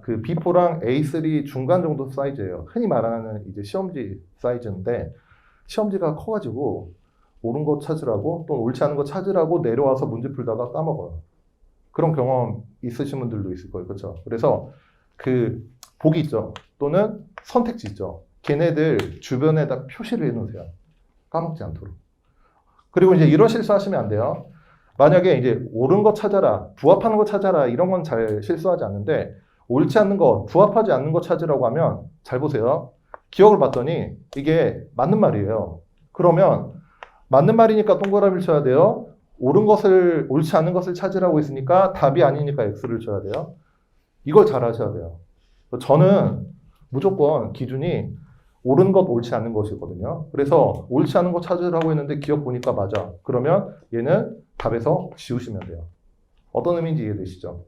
그 B4랑 A3 중간 정도 사이즈예요. 흔히 말하는 이제 시험지 사이즈인데 시험지가 커가지고 옳은 거 찾으라고 또는 옳지 않은 거 찾으라고 내려와서 문제 풀다가 까먹어요. 그런 경험 있으신 분들도 있을 거예요. 그렇죠? 그래서 그 보기 있죠. 또는 선택지 있죠. 걔네들 주변에다 표시를 해놓으세요. 까먹지 않도록. 그리고 이제 이런 실수하시면 안 돼요. 만약에 이제 옳은 거 찾아라, 부합하는 거 찾아라 이런 건 잘 실수하지 않는데 옳지 않는 거, 부합하지 않는 거 찾으라고 하면 잘 보세요. 기억을 봤더니 이게 맞는 말이에요. 그러면 맞는 말이니까 동그라미를 쳐야 돼요. 옳은 것을, 옳지 않은 것을 찾으라고 했으니까 답이 아니니까 X를 쳐야 돼요. 이걸 잘 하셔야 돼요. 저는 무조건 기준이 옳은 것, 옳지 않은 것이거든요. 그래서 옳지 않은 거 찾으라고 했는데 기억 보니까 맞아. 그러면 얘는 답에서 지우시면 돼요. 어떤 의미인지 이해되시죠?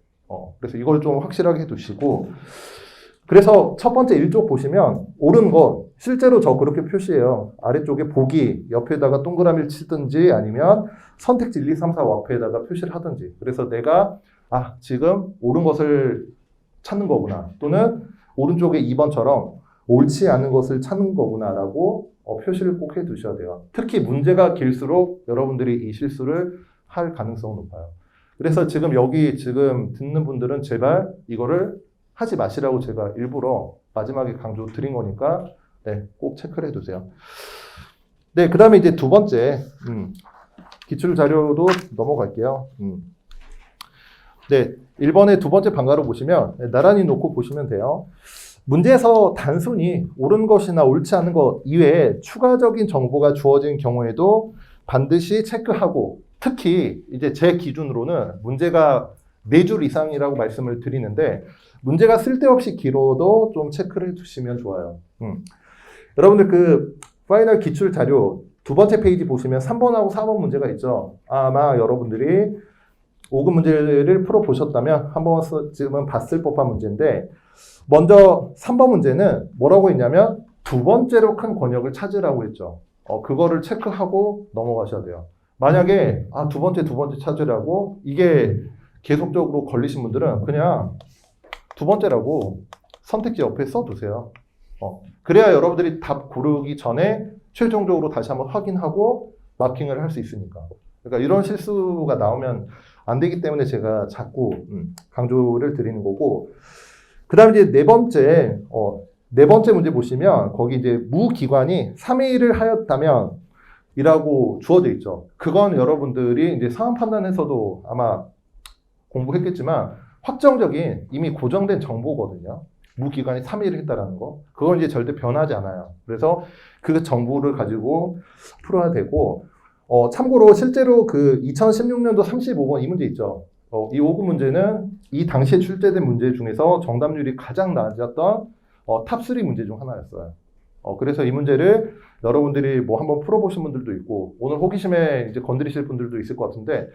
그래서 이걸 좀 확실하게 해두시고 그래서 첫 번째 1쪽 보시면 옳은 것, 실제로 저 그렇게 표시해요. 아래쪽에 보기, 옆에다가 동그라미를 치든지 아니면 선택지 1, 2, 3, 4 앞에다가 표시를 하든지. 그래서 내가 지금 옳은 것을 찾는 거구나. 또는 오른쪽에 2번처럼 옳지 않은 것을 찾는 거구나 라고 표시를 꼭 해두셔야 돼요. 특히 문제가 길수록 여러분들이 이 실수를 할 가능성이 높아요. 그래서 지금 여기 듣는 분들은 제발 이거를 하지 마시라고 제가 일부러 마지막에 강조 드린 거니까 네, 꼭 체크를 해두세요. 네, 그 다음에 이제 두 번째 기출 자료도 넘어갈게요. 네, 1번의 두 번째 방가로 보시면 나란히 놓고 보시면 돼요. 문제에서 단순히 옳은 것이나 옳지 않은 것 이외에 추가적인 정보가 주어진 경우에도 반드시 체크하고 특히 이제 제 기준으로는 문제가 4줄 이상이라고 말씀을 드리는데 문제가 쓸데없이 길어도 좀 체크를 해두시면 좋아요. 여러분들 그 파이널 기출 자료 두 번째 페이지 보시면 3번하고 4번 문제가 있죠. 아마 여러분들이 5급 문제를 풀어보셨다면 한 번쯤은 봤을 법한 문제인데 먼저 3번 문제는 뭐라고 했냐면 두 번째로 큰 권역을 찾으라고 했죠. 그거를 체크하고 넘어가셔야 돼요. 만약에 두 번째 찾으라고 이게 계속적으로 걸리신 분들은 그냥 두 번째라고 선택지 옆에 써두세요. 그래야 여러분들이 답 고르기 전에 최종적으로 다시 한번 확인하고 마킹을 할 수 있으니까. 그러니까 이런 실수가 나오면 안 되기 때문에 제가 자꾸 강조를 드리는 거고. 그 다음에 이제 네 번째 문제 보시면 거기 이제 무기관이 3회 일을 하였다면 이라고 주어져 있죠. 그건 여러분들이 이제 상황 판단에서도 아마 공부했겠지만 확정적인 이미 고정된 정보거든요. 무기관이 3일을 했다라는 거. 그건 이제 절대 변하지 않아요. 그래서 그 정보를 가지고 풀어야 되고, 참고로 실제로 그 2016년도 35번 이 문제 있죠. 이 5급 문제는 이 당시에 출제된 문제 중에서 정답률이 가장 낮았던 탑3 문제 중 하나였어요. 그래서 이 문제를 여러분들이 뭐 한번 풀어보신 분들도 있고, 오늘 호기심에 이제 건드리실 분들도 있을 것 같은데,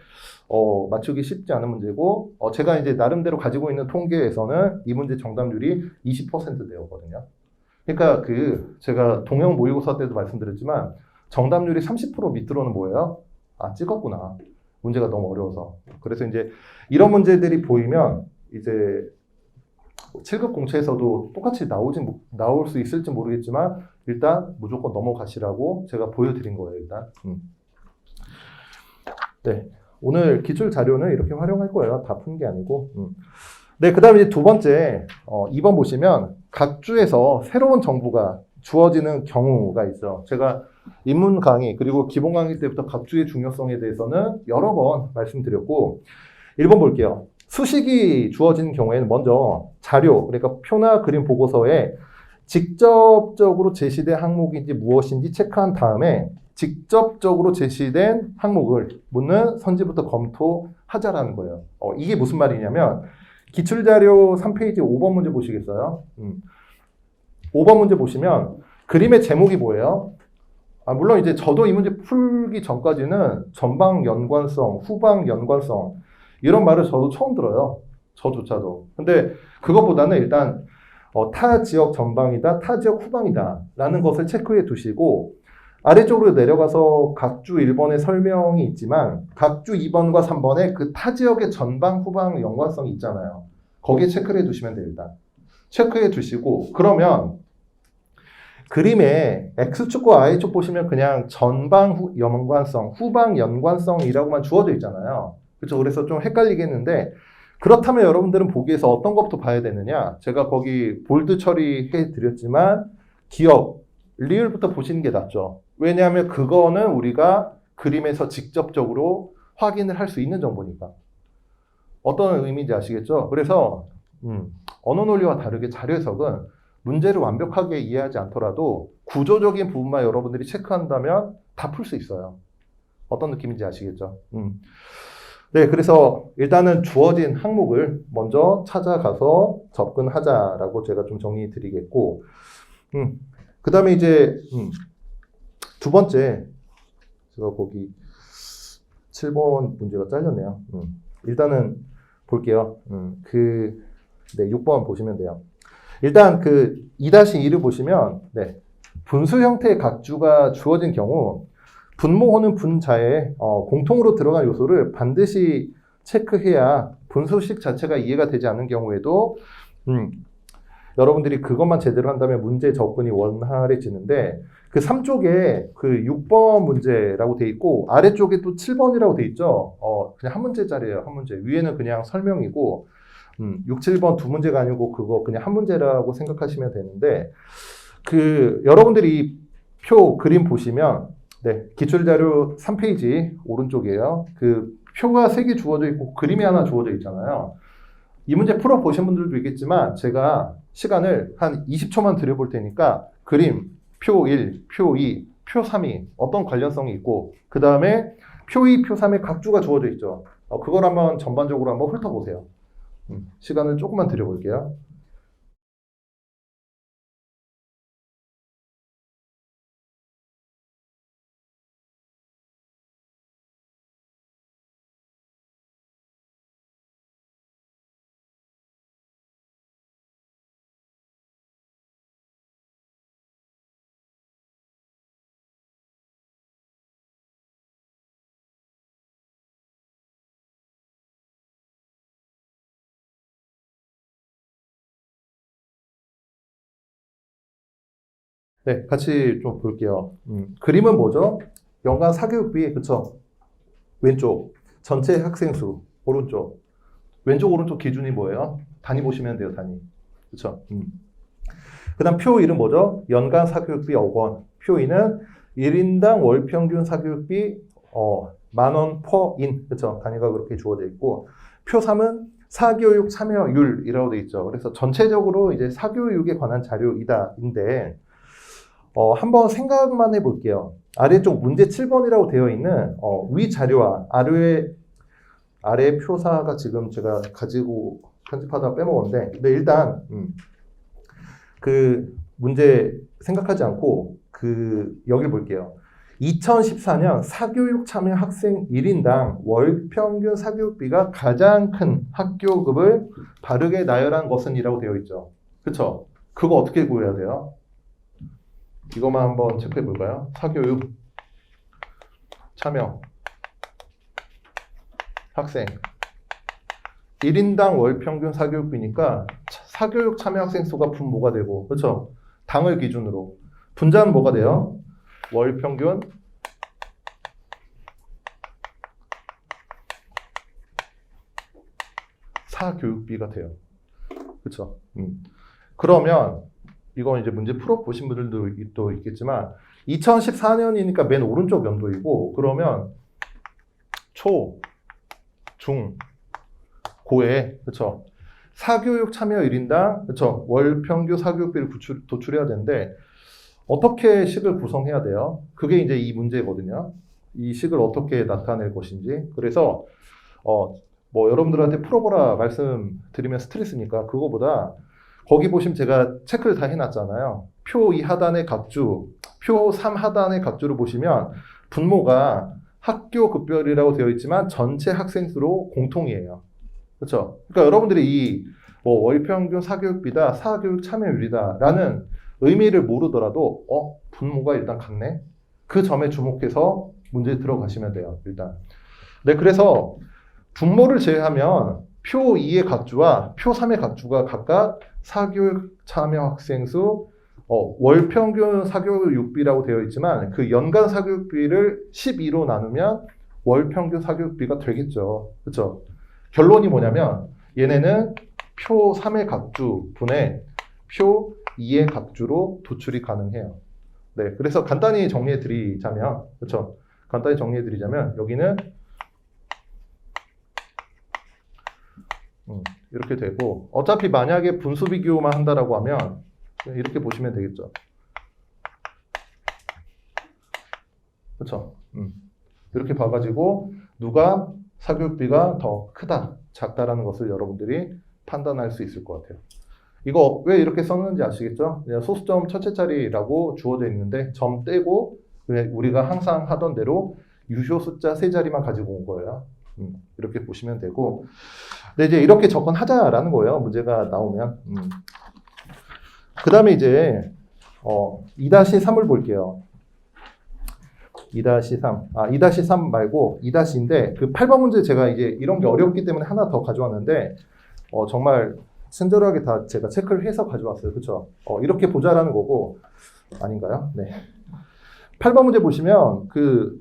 맞추기 쉽지 않은 문제고, 제가 이제 나름대로 가지고 있는 통계에서는 이 문제 정답률이 20%대였거든요. 그러니까 제가 동형 모의고사 때도 말씀드렸지만, 정답률이 30% 밑으로는 뭐예요? 찍었구나. 문제가 너무 어려워서. 그래서 이제 이런 문제들이 보이면, 이제 7급 공채에서도 똑같이 나올 수 있을지 모르겠지만 일단 무조건 넘어가시라고 제가 보여드린 거예요. 일단. 네, 오늘 기출 자료는 이렇게 활용할 거예요. 다 푼 게 아니고. 네, 그 다음에 이제 두 번째 2번 보시면 각 주에서 새로운 정보가 주어지는 경우가 있죠. 제가 입문 강의 그리고 기본 강의 때부터 각 주의 중요성에 대해서는 여러 번 말씀드렸고 1번 볼게요. 수식이 주어진 경우에는 먼저 자료, 그러니까 표나 그림 보고서에 직접적으로 제시된 항목인지 무엇인지 체크한 다음에 직접적으로 제시된 항목을 묻는 선지부터 검토하자라는 거예요. 이게 무슨 말이냐면 기출자료 3페이지 5번 문제 보시겠어요? 5번 문제 보시면 그림의 제목이 뭐예요? 물론 이제 저도 이 문제 풀기 전까지는 전방 연관성, 후방 연관성 이런 말을 저도 처음 들어요. 저조차도. 근데 그것보다는 일단 타 지역 전방이다, 타 지역 후방이다 라는 것을 체크해 두시고 아래쪽으로 내려가서 각주 1번의 설명이 있지만 각주 2번과 3번에 그 타 지역의 전방, 후방 연관성이 있잖아요. 거기에 체크를 해두시면 돼요. 일단 체크해 두시고 그러면 그림에 X축과 Y축 보시면 그냥 전방 연관성, 후방 연관성이라고만 주어져 있잖아요. 그렇죠? 그래서 좀 헷갈리겠는데 그렇다면 여러분들은 보기에서 어떤 것부터 봐야 되느냐? 제가 거기 볼드 처리해 드렸지만 기억, 리을부터 보시는 게 낫죠. 왜냐하면 그거는 우리가 그림에서 직접적으로 확인을 할 수 있는 정보니까. 어떤 의미인지 아시겠죠? 그래서 언어 논리와 다르게 자료 해석은 문제를 완벽하게 이해하지 않더라도 구조적인 부분만 여러분들이 체크한다면 다 풀 수 있어요. 어떤 느낌인지 아시겠죠? 네, 그래서 일단은 주어진 항목을 먼저 찾아가서 접근하자라고 제가 좀 정리해 드리겠고, 그 다음에 이제, 두 번째, 제가 거기 7번 문제가 잘렸네요. 일단은 볼게요. 네, 6번 보시면 돼요. 일단 그 2-2를 보시면, 네, 분수 형태의 각주가 주어진 경우, 분모호는 분자에 공통으로 들어간 요소를 반드시 체크해야 분수식 자체가 이해가 되지 않는 경우에도 여러분들이 그것만 제대로 한다면 문제 접근이 원활해지는데 그 3쪽에 그 6번 문제라고 돼 있고 아래쪽에 또 7번이라고 돼 있죠. 그냥 한 문제짜리예요. 한 문제. 위에는 그냥 설명이고 6, 7번 두 문제가 아니고 그거 그냥 한 문제라고 생각하시면 되는데 그 여러분들이 표 그림 보시면 네, 기출자료 3페이지 오른쪽이에요. 그 표가 3개 주어져 있고 그림이 하나 주어져 있잖아요. 이 문제 풀어보신 분들도 있겠지만 제가 시간을 한 20초만 드려볼 테니까 그림, 표 1, 표 2, 표 3이 어떤 관련성이 있고 그 다음에 표 2, 표 3에 각주가 주어져 있죠. 그걸 한번 전반적으로 한번 훑어보세요. 시간을 조금만 드려볼게요. 네, 같이 좀 볼게요. 그림은 뭐죠? 연간 사교육비, 그쵸? 왼쪽. 전체 학생 수, 오른쪽. 왼쪽, 오른쪽 기준이 뭐예요? 단위 보시면 돼요, 단위. 그쵸? 그 다음 표 1은 뭐죠? 연간 사교육비 1억 원. 표 2는 1인당 월 평균 사교육비, 10,000원 per 인. 그쵸? 단위가 그렇게 주어져 있고. 표 3은 사교육 참여율이라고 돼 있죠. 그래서 전체적으로 이제 사교육에 관한 자료인데, 한번 생각만 해볼게요. 아래쪽 문제 7번이라고 되어 있는 위 자료와 아래 표사가 지금 제가 가지고 편집하다가 빼먹었는데 근데 일단 그 문제 생각하지 않고 여기를 볼게요. 2014년 사교육 참여 학생 1인당 월 평균 사교육비가 가장 큰 학교급을 바르게 나열한 것은 이라고 되어 있죠. 그쵸? 그거 어떻게 구해야 돼요? 이것만 한번 체크해 볼까요? 사교육 참여 학생 1인당 월 평균 사교육비니까 사교육 참여 학생 수가 분모가 되고 그렇죠? 당을 기준으로 분자는 뭐가 돼요? 월 평균 사교육비가 돼요. 그렇죠? 그러면 이건 이제 문제 풀어보신 분들도 또 있겠지만 2014년이니까 맨 오른쪽 연도이고 그러면 초, 중, 고에 그렇죠? 사교육 참여 1인당 그렇죠? 월 평균 사교육비를 도출해야 되는데 어떻게 식을 구성해야 돼요? 그게 이제 이 문제거든요. 이 식을 어떻게 나타낼 것인지. 그래서 뭐 여러분들한테 풀어보라 말씀드리면 스트레스니까 그거보다 거기 보시면 제가 체크를 다 해놨잖아요. 표 2 하단의 각주, 표 3 하단의 각주를 보시면 분모가 학교 급별이라고 되어 있지만 전체 학생 수로 공통이에요. 그렇죠? 그러니까 여러분들이 뭐 월평균 사교육비다, 사교육 참여율이다 라는 의미를 모르더라도 분모가 일단 같네. 그 점에 주목해서 문제 들어가시면 돼요. 일단. 네, 그래서 분모를 제외하면 표 2의 각주와 표 3의 각주가 각각 사교육 참여 학생 수, 월 평균 사교육비라고 되어 있지만 그 연간 사교육비를 12로 나누면 월 평균 사교육비가 되겠죠. 그렇죠? 결론이 뭐냐면 얘네는 표 3의 각주 분의 표 2의 각주로 도출이 가능해요. 네, 그래서 간단히 정리해 드리자면, 그렇죠? 간단히 정리해 드리자면 여기는 이렇게 되고, 어차피 만약에 분수 비교만 한다라고 하면 이렇게 보시면 되겠죠. 그렇죠? 이렇게 봐가지고 누가 사교육비가 더 크다, 작다라는 것을 여러분들이 판단할 수 있을 것 같아요. 이거 왜 이렇게 썼는지 아시겠죠? 그냥 소수점 첫째 자리라고 주어져 있는데 점 떼고 우리가 항상 하던 대로 유효 숫자 세 자리만 가지고 온 거예요. 이렇게 보시면 되고, 근데 이제 이렇게 접근하자라는 거예요. 문제가 나오면. 그 다음에 이제 2-3을 볼게요. 2-3. 2-3 말고 2-인데 그 8번 문제 제가 이제 이런 게 어렵기 때문에 하나 더 가져왔는데 정말 친절하게 다 제가 체크를 해서 가져왔어요. 그렇죠? 이렇게 보자라는 거고 아닌가요? 네. 8번 문제 보시면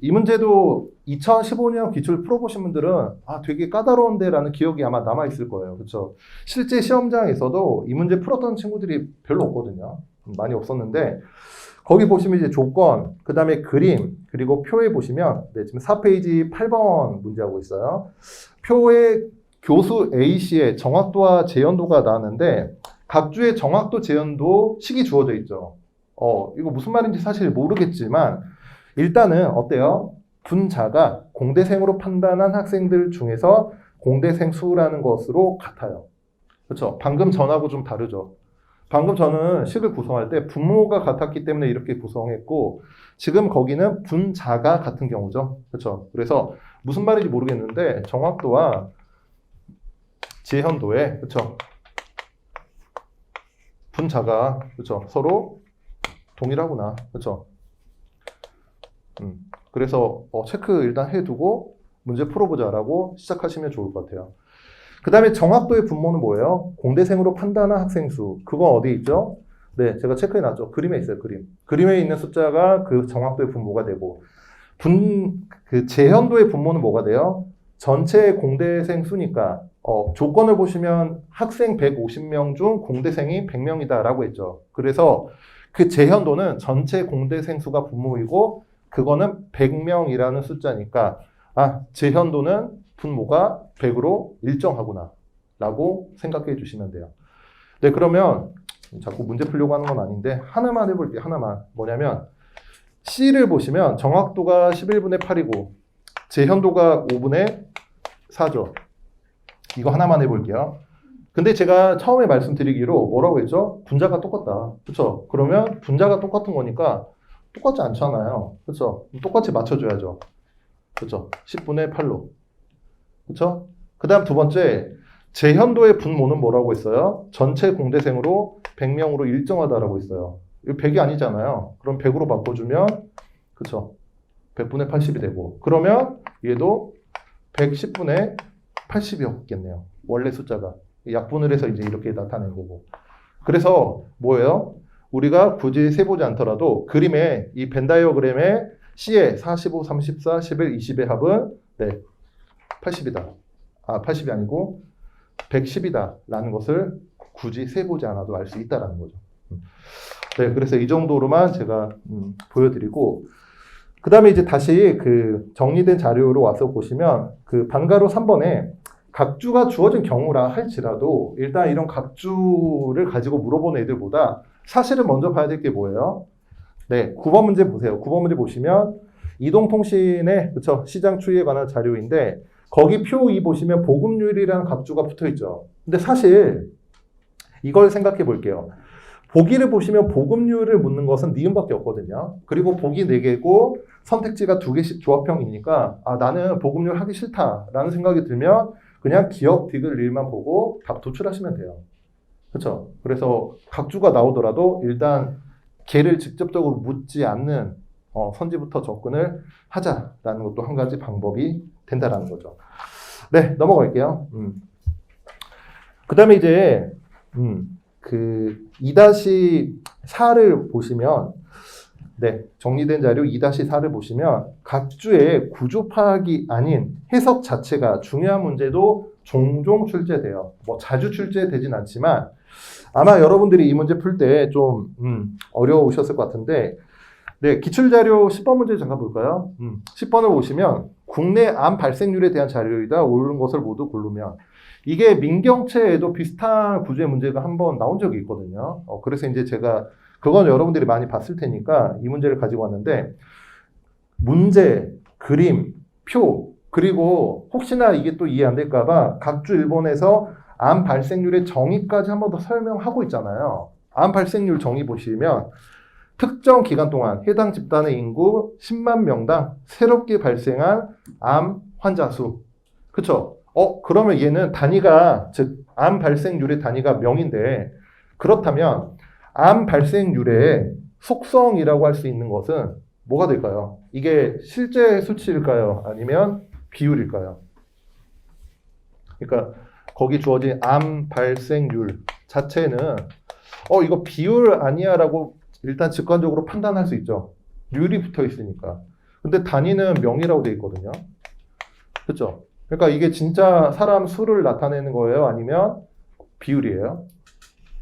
이 문제도 2015년 기출 풀어보신 분들은 되게 까다로운데라는 기억이 아마 남아있을 거예요. 그렇죠? 실제 시험장에서도 이 문제 풀었던 친구들이 별로 없거든요. 많이 없었는데 거기 보시면 이제 조건, 그 다음에 그림, 그리고 표에 보시면 지금 4페이지 8번 문제하고 있어요. 표에 교수 A씨의 정확도와 재현도가 나왔는데 각주의 정확도, 재현도 식이 주어져 있죠. 이거 무슨 말인지 사실 모르겠지만 일단은 어때요? 분자가 공대생으로 판단한 학생들 중에서 공대생 수라는 것으로 같아요. 그렇죠? 방금 전하고 좀 다르죠. 방금 저는 식을 구성할 때 분모가 같았기 때문에 이렇게 구성했고 지금 거기는 분자가 같은 경우죠. 그렇죠? 그래서 무슨 말인지 모르겠는데 정확도와 재현도에 그렇죠? 분자가 그렇죠? 서로 동일하구나. 그렇죠? 그래서 체크 일단 해두고 문제 풀어보자라고 시작하시면 좋을 것 같아요. 그 다음에 정확도의 분모는 뭐예요? 공대생으로 판단한 학생 수. 그건 어디 있죠? 네, 제가 체크해놨죠. 그림에 있어요, 그림. 그림에 있는 숫자가 그 정확도의 분모가 되고, 그 재현도의 분모는 뭐가 돼요? 전체 공대생 수니까, 조건을 보시면 학생 150명 중 공대생이 100명이다라고 했죠. 그래서 그 재현도는 전체 공대생 수가 분모이고, 그거는 100명이라는 숫자니까, 재현도는 분모가 100으로 일정하구나 라고 생각해 주시면 돼요. 네, 그러면 자꾸 문제 풀려고 하는 건 아닌데 하나만 해볼게요. 하나만. 뭐냐면 C를 보시면 정확도가 11분의 8이고 재현도가 5분의 4죠. 이거 하나만 해볼게요. 근데 제가 처음에 말씀드리기로 뭐라고 했죠? 분자가 똑같다. 그렇죠? 그러면 분자가 똑같은 거니까 똑같지 않잖아요. 그렇죠? 똑같이 맞춰줘야죠. 그렇죠? 10분의 8로. 그렇죠? 그 다음 두 번째, 재현도의 분모는 뭐라고 했어요? 전체 공대생으로 100명으로 일정하다라고 했어요. 이거 100이 아니잖아요. 그럼 100으로 바꿔주면, 그쵸? 100분의 80이 되고. 그러면 얘도 110분의 80이었겠네요. 원래 숫자가. 약분을 해서 이제 이렇게 나타낸 거고. 그래서 뭐예요? 우리가 굳이 세보지 않더라도 그림에, 이 벤 다이어그램에 C의 45, 34, 11, 20의 합은, 80이다. 80이 아니고 110이다 라는 것을 굳이 세보지 않아도 알 수 있다라는 거죠. 네, 그래서 이 정도로만 제가 보여드리고 그 다음에 이제 다시 그 정리된 자료로 와서 보시면 그 방가로 3번에 각주가 주어진 경우라 할지라도 일단 이런 각주를 가지고 물어본 애들보다 사실은 먼저 봐야 될 게 뭐예요? 네, 9번 문제 보세요. 9번 문제 보시면 이동통신의 그쵸 시장 추이에 관한 자료인데 거기 표 2 보시면 보급률이라는 각주가 붙어 있죠. 근데 사실 이걸 생각해 볼게요. 보기를 보시면 보급률을 묻는 것은 니은밖에 없거든요. 그리고 보기 4개고 선택지가 2개씩 조합형이니까 나는 보급률 하기 싫다라는 생각이 들면 그냥 기억, 디귿, 릴만 보고 답 도출하시면 돼요. 그렇죠? 그래서 각주가 나오더라도 일단 걔를 직접적으로 묻지 않는 선지부터 접근을 하자라는 것도 한 가지 방법이 된다라는 거죠. 네, 넘어갈게요. 그 다음에 이제, 그 2-4를 보시면, 네, 정리된 자료 2-4를 보시면 각 주의 구조 파악이 아닌 해석 자체가 중요한 문제도 종종 출제돼요. 뭐 자주 출제되진 않지만 아마 여러분들이 이 문제 풀 때 좀 어려우셨을 것 같은데, 네, 기출자료 10번 문제 잠깐 볼까요? 10번을 보시면 국내 암 발생률에 대한 자료이다. 옳은 것을 모두 고르면, 이게 민경채에도 비슷한 구조의 문제가 한번 나온 적이 있거든요. 그래서 이제 제가 그건 여러분들이 많이 봤을 테니까 이 문제를 가지고 왔는데, 문제, 그림, 표, 그리고 혹시나 이게 또 이해 안 될까봐 각주 1번에서 암 발생률의 정의까지 한 번 더 설명하고 있잖아요. 암 발생률 정의 보시면 특정 기간 동안 해당 집단의 인구 10만 명당 새롭게 발생한 암 환자 수. 그쵸? 그러면 얘는 단위가, 즉, 암 발생률의 단위가 명인데, 그렇다면 암 발생률의 속성이라고 할 수 있는 것은 뭐가 될까요? 이게 실제 수치일까요? 아니면 비율일까요? 그러니까 거기 주어진 암 발생률 자체는 이거 비율 아니야 라고 일단 직관적으로 판단할 수 있죠. 률이 붙어 있으니까. 근데 단위는 명이라고 되어 있거든요. 그렇죠? 그러니까 이게 진짜 사람 수를 나타내는 거예요? 아니면 비율이에요?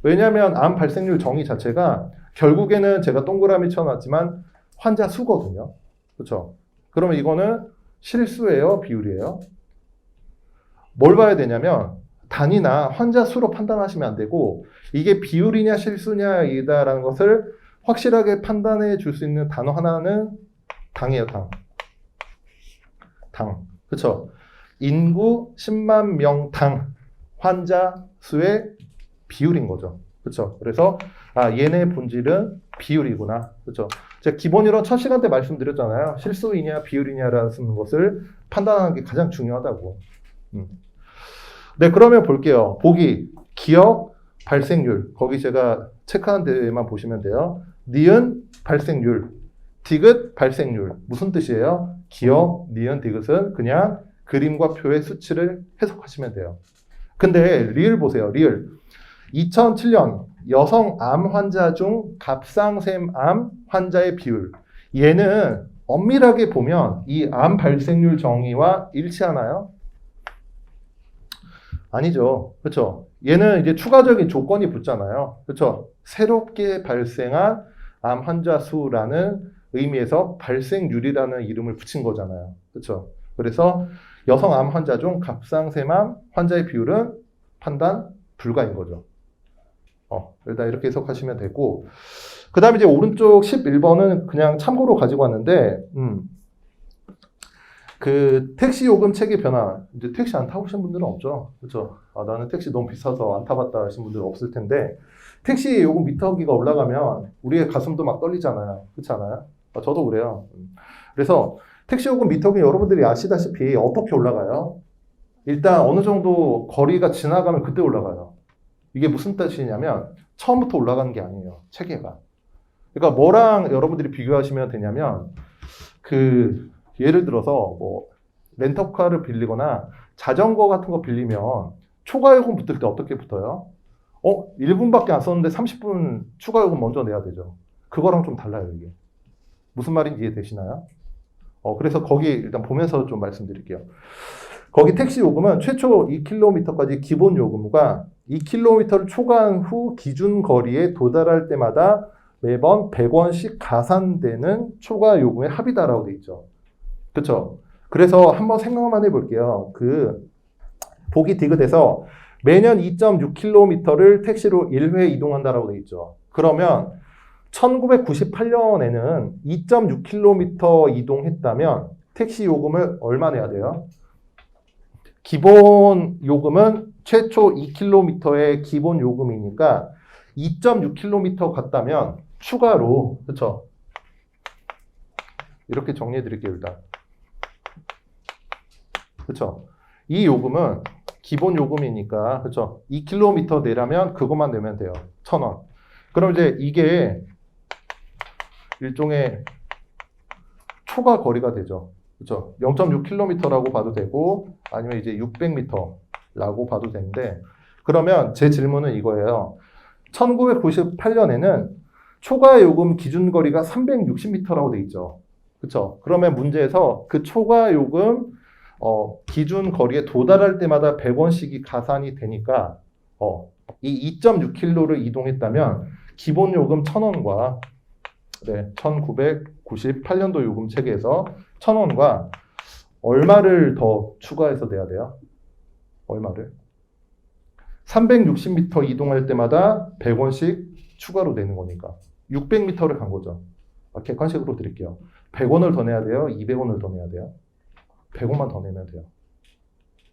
왜냐하면 암 발생률 정의 자체가 결국에는 제가 동그라미 쳐놨지만 환자 수거든요. 그렇죠? 그러면 이거는 실수예요? 비율이에요? 뭘 봐야 되냐면 단위나 환자 수로 판단하시면 안 되고, 이게 비율이냐 실수냐이다라는 것을 확실하게 판단해 줄 수 있는 단어 하나는 당이에요. 당. 그렇죠? 인구 10만 명당 환자 수의 비율인 거죠. 그렇죠? 그래서 얘네 본질은 비율이구나. 그렇죠? 제가 기본이론 첫 시간 때 말씀드렸잖아요. 실수이냐 비율이냐라는 것을 판단하는 게 가장 중요하다고. 네, 그러면 볼게요. 보기, 기억, 발생률. 거기 제가 체크한 데만 보시면 돼요. 니은, 발생률. 디귿, 발생률. 무슨 뜻이에요? 기억, 니은, 디귿은 그냥 그림과 표의 수치를 해석하시면 돼요. 근데 리을 보세요. 리을. 2007년 여성 암 환자 중 갑상샘 암 환자의 비율. 얘는 엄밀하게 보면 이 암 발생률 정의와 일치하나요? 아니죠. 그렇죠? 얘는 이제 추가적인 조건이 붙잖아요. 그렇죠? 새롭게 발생한 암 환자 수라는 의미에서 발생률이라는 이름을 붙인 거잖아요. 그렇죠? 그래서 여성 암 환자 중 갑상샘암 환자의 비율은 판단 불가인 거죠. 일단 이렇게 해석하시면 되고, 그 다음에 이제 오른쪽 11번은 그냥 참고로 가지고 왔는데, 그 택시 요금 체계 변화. 이제 택시 안 타보신 분들은 없죠. 그렇죠? 나는 택시 너무 비싸서 안 타봤다 하신 분들은 없을 텐데, 택시 요금 미터기가 올라가면 우리의 가슴도 막 떨리잖아요. 그렇지 않아요? 저도 그래요. 그래서 택시 요금 미터기 여러분들이 아시다시피 어떻게 올라가요? 일단 어느 정도 거리가 지나가면 그때 올라가요. 이게 무슨 뜻이냐면 처음부터 올라가는 게 아니에요. 체계가. 그러니까 뭐랑 여러분들이 비교하시면 되냐면, 예를 들어서 뭐 렌터카를 빌리거나 자전거 같은 거 빌리면 초과 요금 붙을 때 어떻게 붙어요? 1분밖에 안 썼는데 30분 추가 요금 먼저 내야 되죠. 그거랑 좀 달라요, 이게. 무슨 말인지 이해되시나요? 그래서 거기 일단 보면서 좀 말씀드릴게요. 거기 택시 요금은 최초 2km까지 기본 요금과 2km를 초과한 후 기준 거리에 도달할 때마다 매번 100원씩 가산되는 초과 요금의 합이다라고 돼 있죠. 그렇죠? 그래서 한번 생각만 해볼게요. 보기 디귿에서 매년 2.6km를 택시로 1회 이동한다라고 돼 있죠. 그러면 1998년에는 2.6km 이동했다면 택시 요금을 얼마 내야 돼요? 기본 요금은 최초 2km의 기본 요금이니까 2.6km 갔다면 추가로, 그렇죠? 이렇게 정리해 드릴게요, 일단. 그렇죠? 이 요금은 기본 요금이니까, 그렇죠? 2km 내라면 그것만 내면 돼요. 1,000원. 그럼 이제 이게 일종의 초과 거리가 되죠. 그렇죠? 0.6km라고 봐도 되고 아니면 이제 600m라고 봐도 되는데 그러면 제 질문은 이거예요. 1998년에는 초과 요금 기준 거리가 360m라고 돼 있죠. 그렇죠? 그러면 문제에서 그 초과 요금 기준 거리에 도달할 때마다 100원씩이 가산이 되니까 이 2.6km를 이동했다면 기본 요금 1,000원과 1998년도 요금 체계에서 1,000원과 얼마를 더 추가해서 내야 돼요? 얼마를? 360m 이동할 때마다 100원씩 추가로 내는 거니까 600m를 간 거죠. 객관식으로 드릴게요. 100원을 더 내야 돼요? 200원을 더 내야 돼요? 100원만 더 내면 돼요.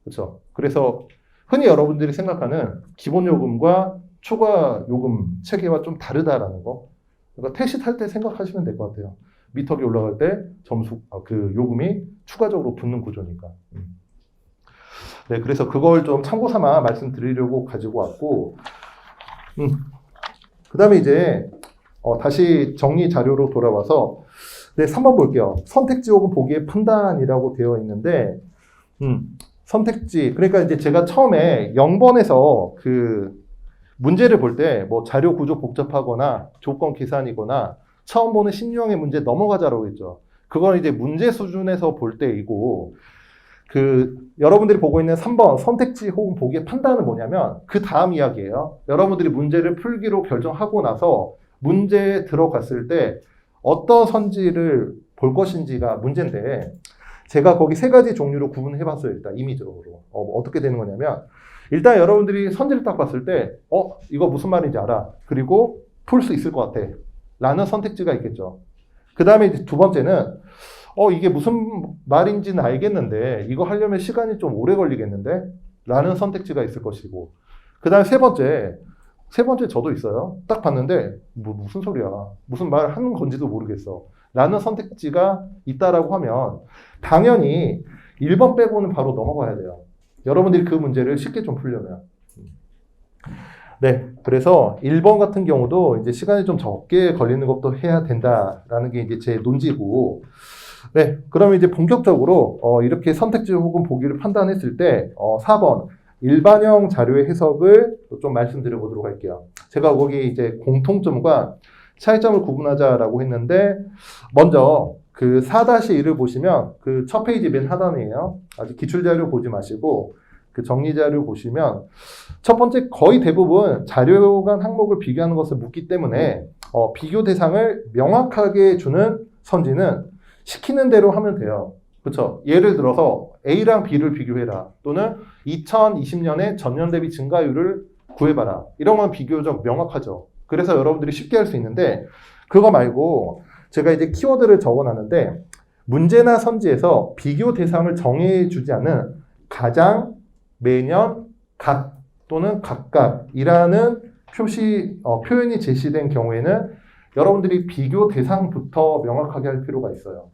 그렇죠? 그래서 흔히 여러분들이 생각하는 기본 요금과 초과 요금 체계와 좀 다르다라는 거. 그러니까 택시 탈 때 생각하시면 될 것 같아요. 미터기 올라갈 때 그 요금이 추가적으로 붙는 구조니까. 네, 그래서 그걸 좀 참고 삼아 말씀드리려고 가지고 왔고, 그 다음에 이제 다시 정리 자료로 돌아와서 3번 볼게요. 선택지 혹은 보기의 판단이라고 되어 있는데, 선택지, 그러니까 이제 제가 처음에 0번에서 그 문제를 볼 때 뭐 자료 구조 복잡하거나 조건 계산이거나 처음 보는 심리형의 문제 넘어가자라고 했죠. 그건 이제 문제 수준에서 볼 때이고, 여러분들이 보고 있는 3번 선택지 혹은 보기의 판단은 뭐냐면 그 다음 이야기예요. 여러분들이 문제를 풀기로 결정하고 나서 문제에 들어갔을 때 어떤 선지를 볼 것인지가 문제인데 제가 거기 세 가지 종류로 구분해 봤어요. 일단 임의적으로. 어떻게 되는 거냐면 일단 여러분들이 선지를 딱 봤을 때 이거 무슨 말인지 알아. 그리고 풀 수 있을 것 같아. 라는 선택지가 있겠죠. 그 다음에 이제 두 번째는 이게 무슨 말인지는 알겠는데 이거 하려면 시간이 좀 오래 걸리겠는데? 라는 선택지가 있을 것이고 그 다음에 세 번째 저도 있어요. 딱 봤는데 무슨 소리야. 무슨 말 하는 건지도 모르겠어. 라는 선택지가 있다라고 하면 당연히 1번 빼고는 바로 넘어가야 돼요. 여러분들이 그 문제를 쉽게 좀 풀려면. 네, 그래서 1번 같은 경우도 이제 시간이 좀 적게 걸리는 것도 해야 된다라는 게 이제 제 논지고 네, 그러면 이제 본격적으로 이렇게 선택지 혹은 보기를 판단했을 때 4번 일반형 자료의 해석을 좀 말씀드려 보도록 할게요. 제가 거기 이제 공통점과 차이점을 구분하자라고 했는데 먼저 그 4-1을 보시면 그 첫 페이지 맨 하단이에요. 아직 기출 자료 보지 마시고 그 정리 자료 보시면 첫 번째 거의 대부분 자료 간 항목을 비교하는 것을 묻기 때문에 비교 대상을 명확하게 주는 선지는 시키는 대로 하면 돼요. 그렇죠? 예를 들어서 A랑 B를 비교해라. 또는 2020년에 전년 대비 증가율을 구해봐라. 이런 건 비교적 명확하죠. 그래서 여러분들이 쉽게 할 수 있는데 그거 말고 제가 이제 키워드를 적어놨는데 문제나 선지에서 비교 대상을 정해주지 않은 가장, 매년, 각 또는 각각이라는 표현이 제시된 경우에는 여러분들이 비교 대상부터 명확하게 할 필요가 있어요.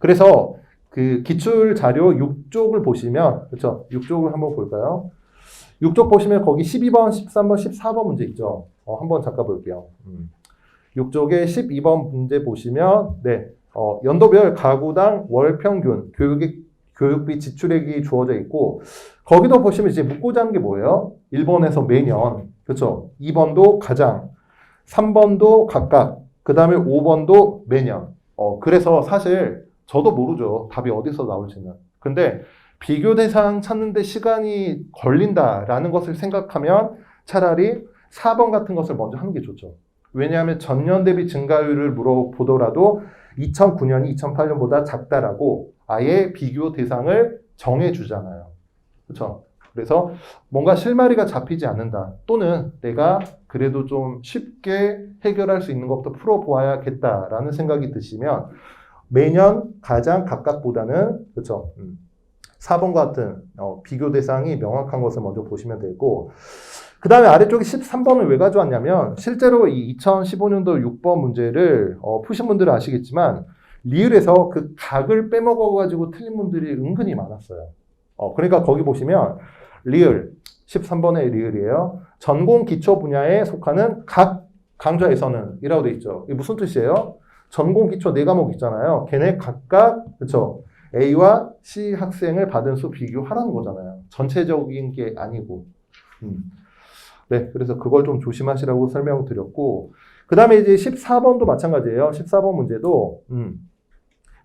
그래서 그 기출 자료 6쪽을 보시면, 그렇죠? 6쪽을 한번 볼까요? 6쪽 보시면 거기 12번, 13번, 14번 문제 있죠? 한번 잠깐 볼게요. 6쪽에 12번 문제 보시면, 네, 연도별 가구당 월 평균 교육비 지출액이 주어져 있고, 거기도 보시면 이제 묻고자 하는 게 뭐예요? 1번에서 매년, 그렇죠? 2번도 가장, 3번도 각각, 그 다음에 5번도 매년. 그래서 사실 저도 모르죠. 답이 어디서 나올지는. 근데 비교 대상 찾는데 시간이 걸린다라는 것을 생각하면 차라리 4번 같은 것을 먼저 하는 게 좋죠. 왜냐하면 전년 대비 증가율을 물어보더라도 2009년이 2008년보다 작다라고 아예 비교 대상을 정해주잖아요. 그렇죠? 그래서 뭔가 실마리가 잡히지 않는다. 또는 내가 그래도 좀 쉽게 해결할 수 있는 것부터 풀어보아야겠다라는 생각이 드시면 매년 가장 각각보다는 그렇죠. 4번과 같은 비교 대상이 명확한 것을 먼저 보시면 되고 그 다음에 아래쪽에 13번을 왜 가져왔냐면 실제로 이 2015년도 6번 문제를 푸신 분들은 아시겠지만 리을에서 그 각을 빼먹어가지고 틀린 분들이 은근히 많았어요. 그러니까 거기 보시면 리을 13번의 리을이에요. 전공 기초 분야에 속하는 각 강좌에서는 이라고 돼 있죠. 이게 무슨 뜻이에요? 전공 기초 4과목 있잖아요. 걔네 각각 그렇죠. A와 C 학생을 받은 수 비교하라는 거잖아요. 전체적인 게 아니고. 네, 그래서 그걸 좀 조심하시라고 설명을 드렸고, 그 다음에 이제 14번도 마찬가지예요. 14번 문제도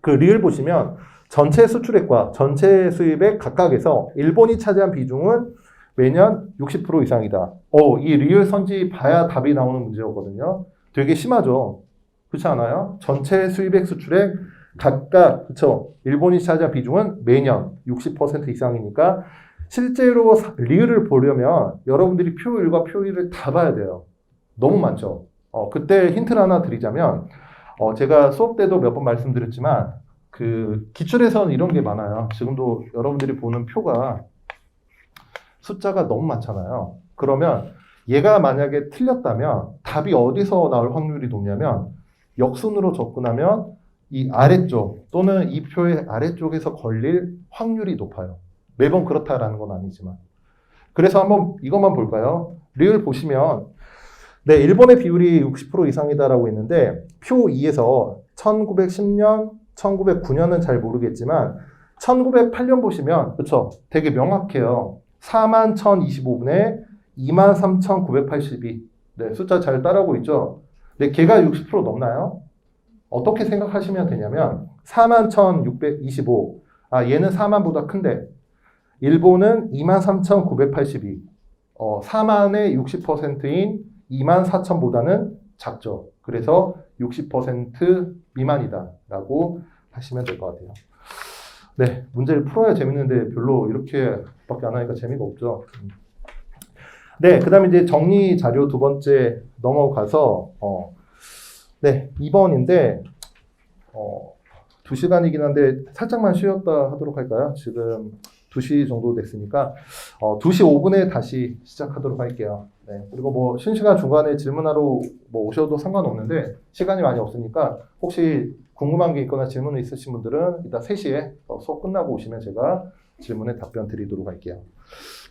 그 리을 보시면 전체 수출액과 전체 수입액 각각에서 일본이 차지한 비중은 매년 60% 이상이다. 이 리을 선지 봐야 답이 나오는 문제였거든요. 되게 심하죠. 그렇지 않아요? 전체 수입액 수출액 각각 그쵸? 일본이 차지한 비중은 매년 60% 이상이니까 실제로 리을을 보려면 여러분들이 표 1과 표 2를 다 봐야 돼요. 너무 많죠. 그때 힌트를 하나 드리자면 제가 수업 때도 몇 번 말씀드렸지만 그 기출에서는 이런 게 많아요. 지금도 여러분들이 보는 표가 숫자가 너무 많잖아요. 그러면 얘가 만약에 틀렸다면 답이 어디서 나올 확률이 높냐면 역순으로 접근하면 이 아래쪽 또는 이 표의 아래쪽에서 걸릴 확률이 높아요. 매번 그렇다라는 건 아니지만. 그래서 한번 이것만 볼까요? 리을 보시면 네, 일본의 비율이 60% 이상이다라고 했는데 표 2에서 1910년, 1909년은 잘 모르겠지만 1908년 보시면 그쵸? 되게 명확해요. 41,025분에 23,982. 네, 숫자 잘 따라오고 있죠? 네, 걔가 60% 넘나요? 어떻게 생각하시면 되냐면 41,625. 얘는 4만보다 큰데 일본은 23,982. 4만의 60%인 24,000보다는 작죠. 그래서 60% 미만이다 라고 하시면 될 것 같아요. 네, 문제를 풀어야 재밌는데 별로 이렇게밖에 안 하니까 재미가 없죠. 네, 그 다음에 이제 정리 자료 두 번째 넘어가서 네, 2번인데 2시간이긴 한데 살짝만 쉬었다 하도록 할까요? 지금 2시 정도 됐으니까 2시 5분에 다시 시작하도록 할게요. 네, 그리고 뭐 쉬는 시간 중간에 질문하러 뭐 오셔도 상관없는데 시간이 많이 없으니까 혹시 궁금한 게 있거나 질문 있으신 분들은 이따 3시에 수업 끝나고 오시면 제가 질문에 답변 드리도록 할게요.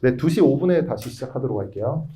네, 2시 5분에 다시 시작하도록 할게요.